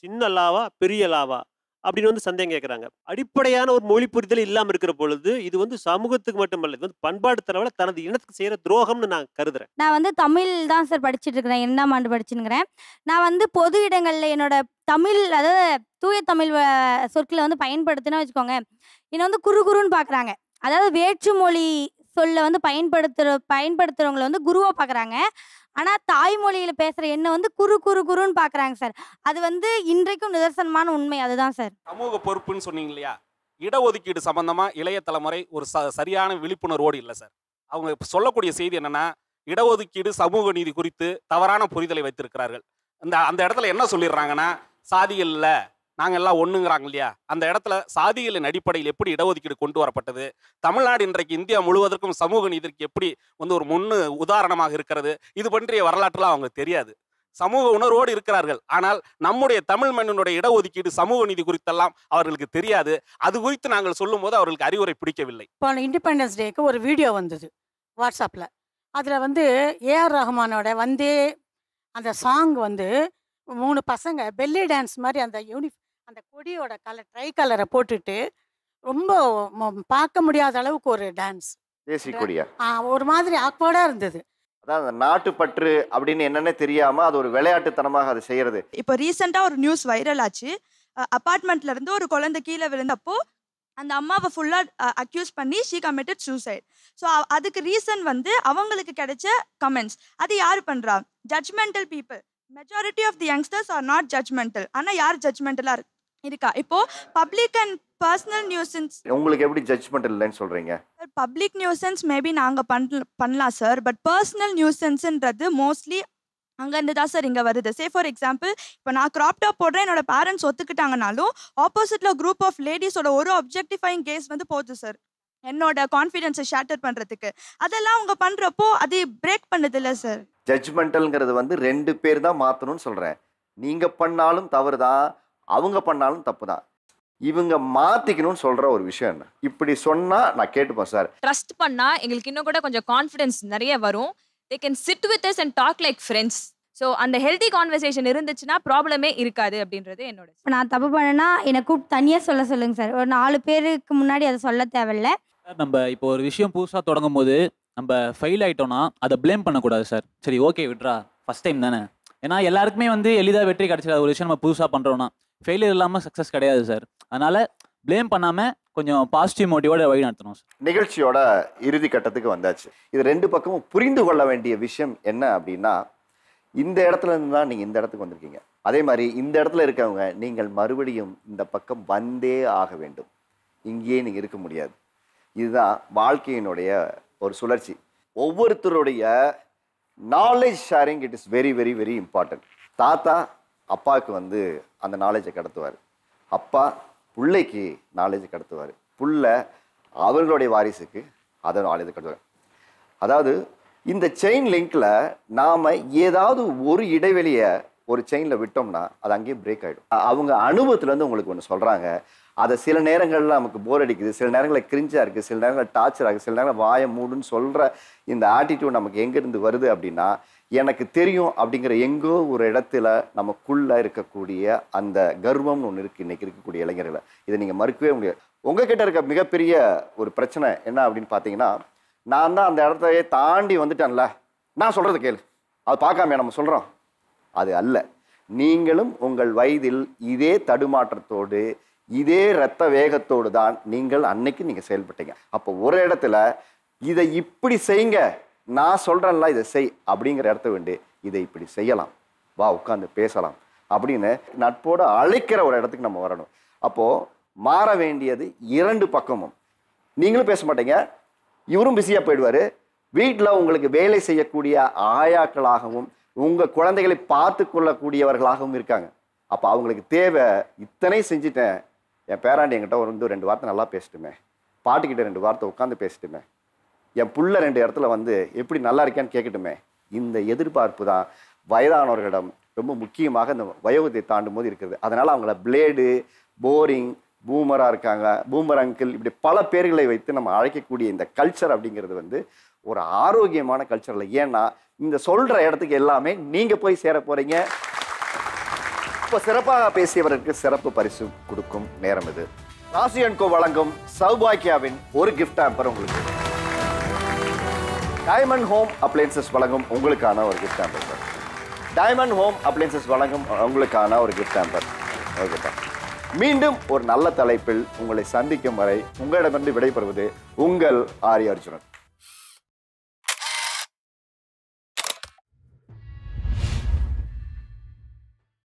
சின்ன லாவா பெரிய லாவா அப்படின்னு சந்தேகம் கேட்குறாங்க. அடிப்படையான ஒரு மொழி புரிதல் இல்லாமல் இருக்கிற பொழுது இது சமூகத்துக்கு மட்டுமல்ல, இது பண்பாட்டு தரவில் தனது இனத்துக்கு செய்கிற துரோகம்னு நான் கருதுறேன். நான் தமிழ் தான் சார் படிச்சுட்டு இருக்கிறேன். 2ஆம் ஆண்டு படிச்சுன்னுக்கிறேன். நான் பொது இடங்களில் என்னோட தமிழ், அதாவது தூய தமிழ் சொற்களை பயன்படுத்தினா வச்சுக்கோங்க, என்னை குறுன்னு பார்க்குறாங்க. அதாவது வேற்றுமொழி சொல்ல பயன்படுத்துகிறவங்களை குருவாக பார்க்குறாங்க. ஆனால் தாய்மொழியில் பேசுகிற என்ன குறுன்னு பார்க்குறாங்க சார். அது இன்றைக்கும் நிதர்சனமான உண்மை. அதுதான் சார் சமூக பொறுப்புன்னு சொன்னீங்க இல்லையா? இடஒதுக்கீடு சம்பந்தமாக இளைய தலைமுறை ஒரு சரியான விழிப்புணர்வோடு இல்லை சார். அவங்க சொல்லக்கூடிய செய்தி என்னன்னா, இடஒதுக்கீடு சமூக நீதி குறித்து தவறான புரிதலை வைத்திருக்கிறார்கள். அந்த இடத்துல என்ன சொல்லிடுறாங்கன்னா, சாதிகள் இல்லை, நாங்கள் எல்லாம் ஒன்றுங்கிறாங்க இல்லையா? அந்த இடத்துல சாதிகளின் அடிப்படையில் எப்படி இடஒதுக்கீடு கொண்டு வரப்பட்டது, தமிழ்நாடு இன்றைக்கு இந்தியா முழுவதற்கும் சமூக நீதிக்கு எப்படி ஒரு உதாரணமாக இருக்கிறது, இது பற்றிய வரலாற்றுலாம் அவங்க தெரியாது. சமூக உணர்வோடு இருக்கிறார்கள். ஆனால் நம்முடைய தமிழ் மண்ணினுடைய இடஒதுக்கீடு சமூக நீதி குறித்தெல்லாம் அவர்களுக்கு தெரியாது. அது குறித்து நாங்கள் சொல்லும் போது அவர்களுக்கு அறிவுரை பிடிக்கவில்லை. இப்போ இண்டிபெண்டன்ஸ் டேக்கு ஒரு வீடியோ வந்தது வாட்ஸ்அப்பில். அதில் ஏஆர் ரஹ்மானோட அந்த சாங் 3 பசங்க பெல்லி டான்ஸ் மாதிரி அந்த கொடியோட ட்ரை கலரை போட்டுட்டு ரொம்ப பார்க்க முடியாத அளவுக்கு ஒரு டான்ஸ். தேசிய கொடியா? ஒரு மாதிரி ஆக்வர்டா இருந்தது. அதான் அந்த நாட்டுப்பற்று அப்படின்னு என்னன்னே தெரியாம அது ஒரு விளையாட்டுத்தனமாக அதை செய்யறது. இப்போ ரீசெண்டா ஒரு நியூஸ் வைரல் ஆச்சு. அபார்ட்மெண்ட்ல இருந்து ஒரு குழந்தை கீழே விழுந்தப்போ அந்த அம்மாவை ஃபுல்லா அக்யூஸ் பண்ணி ஷீ கமிட்டட் சூசைட். ஸோ அதுக்கு ரீசன் அவங்களுக்கு கிடைச்ச கமெண்ட்ஸ். அது யாரு பண்றா? Judgemental people. Majority of the youngsters are not judgemental. ஆனா யார் ஜட்ஜ்மெண்டலா இருக்கா? இப்போ பப்ளிக் அண்ட் பர்சனல் நியூசன்ஸ். உங்களுக்கு எப்படி ஜட்ஜ்மெண்டல் இல்லைன்னு சொல்றீங்க? பப்ளிக் நியூசன்ஸ் மேபி நாங்க பண்ணலாம் சார். பட் பர்சனல் நியூசன்ஸ்ன்றது மோஸ்ட்லி அங்கேருந்து தான் சார் இங்கே வருது. சே ஃபார் எக்ஸாம்பிள், இப்போ நான் கிராப் டாப் போடுறேன், என்னோட பேரண்ட்ஸ் ஒத்துக்கிட்டாங்கனாலும் ஆப்போசிட்ல குரூப் ஆஃப் லேடிஸோட ஒரு அப்ஜெக்டிஃபைங் கேஸ் போகுது சார், என்னோட கான்ஃபிடென்ஸை ஷேட்டர் பண்ணுறதுக்கு. அதெல்லாம் அவங்க பண்ணுறப்போ அது பிரேக் பண்ணுது இல்லை சார். ஜட்ஜ்மெண்டல்ங்கிறது 2 பேர் தான் மாற்றணும்னு சொல்கிறேன். நீங்கள் பண்ணாலும் தவறு தான், அவங்க பண்ணாலும் தப்பு தான். இவங்க மாற்றிக்கணும்னு சொல்கிற ஒரு விஷயம் என்ன? இப்படி சொன்னால் நான் கேட்டுப்பேன் சார். ட்ரஸ்ட் பண்ணால் எங்களுக்கு இன்னும் கூட கொஞ்சம் கான்ஃபிடென்ஸ் நிறைய வரும். they can sit with us and talk like friends. So அந்த ஹெல்தி கான்வர்சேஷன் இருந்துச்சுன்னா ப்ராப்ளமே இருக்காது அப்படின்றது என்னோட. இப்போ நான் தப்பு பண்ணேன்னா என்னை கூப்பிட்டு தனியாக சொல்லுங்க சார். ஒரு 4 பேருக்கு முன்னாடி அதை சொல்ல தேவையில்ல. நம்ம இப்போ ஒரு விஷயம் புதுசாக தொடங்கும் போது நம்ம ஃபெயில் ஆகிட்டோம்னா அதை ப்ளேம் பண்ணக்கூடாது சார். சரி ஓகே விட்றா, ஃபஸ்ட் டைம் தானே. ஏன்னா எல்லாருக்குமே எளிதாக வெற்றி கிடைச்சிடாத ஒரு விஷயம் நம்ம புதுசாக பண்ணுறோன்னா ஃபெயிலியர் இல்லாமல் சக்ஸஸ் கிடையாது சார். அதனால் ப்ளேம் பண்ணாமல் கொஞ்சம் பாசிட்டிவ் மோட்டிவோட வழி நடத்தணும் சார். நிகழ்ச்சியோட இறுதி கட்டத்துக்கு வந்தாச்சு. இது 2 பக்கமும் புரிந்து கொள்ள வேண்டிய விஷயம் என்ன அப்படின்னா, இந்த இடத்துல இருந்து தான் நீங்கள் இந்த இடத்துக்கு வந்திருக்கீங்க. அதே மாதிரி இந்த இடத்துல இருக்கவங்க நீங்கள் மறுபடியும் இந்த பக்கம் வந்தே ஆக வேண்டும். இங்கேயே நீங்கள் இருக்க முடியாது. இதுதான் வாழ்க்கையினுடைய ஒரு சுழற்சி. ஒவ்வொருத்தருடைய knowledge sharing it is very very very important. தாத்தா அப்பாவுக்கு வந்து அந்த நாலேஜை கடத்துவார், அப்பா பிள்ளைக்கு நாலேஜை கடத்துவார், புள்ள அவர்களுடைய வாரிசுக்கு அதை நாலேஜை கடத்துவார். அதாவது இந்த செயின் லிங்க்ல நாம் ஏதாவது ஒரு இடைவெளியை ஒரு செயினில் விட்டோம்னா அது அங்கேயே பிரேக் ஆகிடும். அவங்க அனுபவத்துலேருந்து உங்களுக்கு ஒன்று சொல்கிறாங்க, அதை சில நேரங்களில் நமக்கு போர் அடிக்குது, சில நேரங்களில் கிரிஞ்சாக இருக்குது, சில நேரங்களில் டார்ச்சர் ஆகுது, சில நேரங்களில் வாயை மூடுன்னு சொல்கிற இந்த ஆட்டிடியூட் நமக்கு எங்கேருந்து வருது அப்படின்னா, எனக்கு தெரியும் அப்படிங்கிற எங்கோ ஒரு இடத்துல நமக்குள்ளே இருக்கக்கூடிய அந்த கர்வம்னு ஒன்று இருக்குது இன்றைக்கி இருக்கக்கூடிய இளைஞர்களை. இதை நீங்கள் மறுக்கவே முடியாது. உங்ககிட்ட இருக்க மிகப்பெரிய ஒரு பிரச்சனை என்ன அப்படின்னு பார்த்தீங்கன்னா, நான் தான் அந்த இடத்தையே தாண்டி வந்துட்டேன்ல, நான் சொல்கிறது கேளு, அது பார்க்காம நம்ம சொல்கிறோம். அது அல்ல. நீங்களும் உங்கள் வயதில் இதே தடுமாற்றத்தோடு இதே இரத்த வேகத்தோடு தான் நீங்கள் அன்னைக்கு நீங்கள் செயல்பட்டீங்க. அப்போ ஒரு இடத்துல இதை இப்படி செய்யுங்க, நான் சொல்கிறேன்ல இதை செய் அப்படிங்கிற இடத்த வேண்டி இதை இப்படி செய்யலாம், வா உட்காந்து பேசலாம் அப்படின்னு நட்போடு அழைக்கிற ஒரு இடத்துக்கு நம்ம வரணும். அப்போது மாற வேண்டியது இரண்டு பக்கமும். நீங்களும் பேச மாட்டீங்க, இவரும் பிஸியாக போயிடுவார். வீட்டில் உங்களுக்கு வேலை செய்யக்கூடிய ஆயாக்களாகவும் உங்கள் குழந்தைகளை பார்த்து கொள்ளக்கூடியவர்களாகவும் இருக்காங்க. அப்போ அவங்களுக்கு தேவை, இத்தனை செஞ்சுட்டேன், என் பேராண்டி என்கிட்ட ஒரு 2 வார்த்தை நல்லா பேசிட்டுமே, பாட்டுக்கிட்ட 2 வார்த்தை உட்காந்து பேசிட்டுமே, என் புள்ள 2 இடத்துல வந்து எப்படி நல்லா இருக்கேன்னு கேட்கட்டுமே. இந்த எதிர்பார்ப்பு தான் வயதானவர்களிடம் ரொம்ப முக்கியமாக இந்த வயோகத்தை தாண்டும் போது இருக்குது. அதனால் அவங்கள பிளேடு, போரிங், பூமராக இருக்காங்க, பூமர் அங்கிள், இப்படி பல பேர்களை வைத்து நம்ம அழைக்கக்கூடிய இந்த கல்ச்சர் அப்படிங்கிறது வந்து ஒரு ஆரோக்கியமான கல்ச்சர் இல்லை. ஏன்னா இந்த சொல்கிற இடத்துக்கு எல்லாமே நீங்கள் போய் சேர போகிறீங்க. இப்போ சிறப்பாக பேசியவருக்கு சிறப்பு பரிசு கொடுக்கும் நேரம் இது. ராசி & கோ வழங்கும் சௌபாக்கியாவின் ஒரு கிஃப்ட் ஹேம்பர் உங்களுக்கு. டைமண்ட் ஹோம் அப்ளையன்சஸ் வழங்கும் உங்களுக்கான ஒரு gift hamper sir. Diamond home appliances வழங்கும் உங்களுக்கான ஒரு கிஃப்ட் ஹேம்பர். ஓகேப்பா. மீண்டும் ஒரு நல்ல தலைப்பில் உங்களை சந்திக்கும் வரை உங்களிடமிருந்து விடைபெறுவது உங்கள் ஆரி அர்ஜுனன்.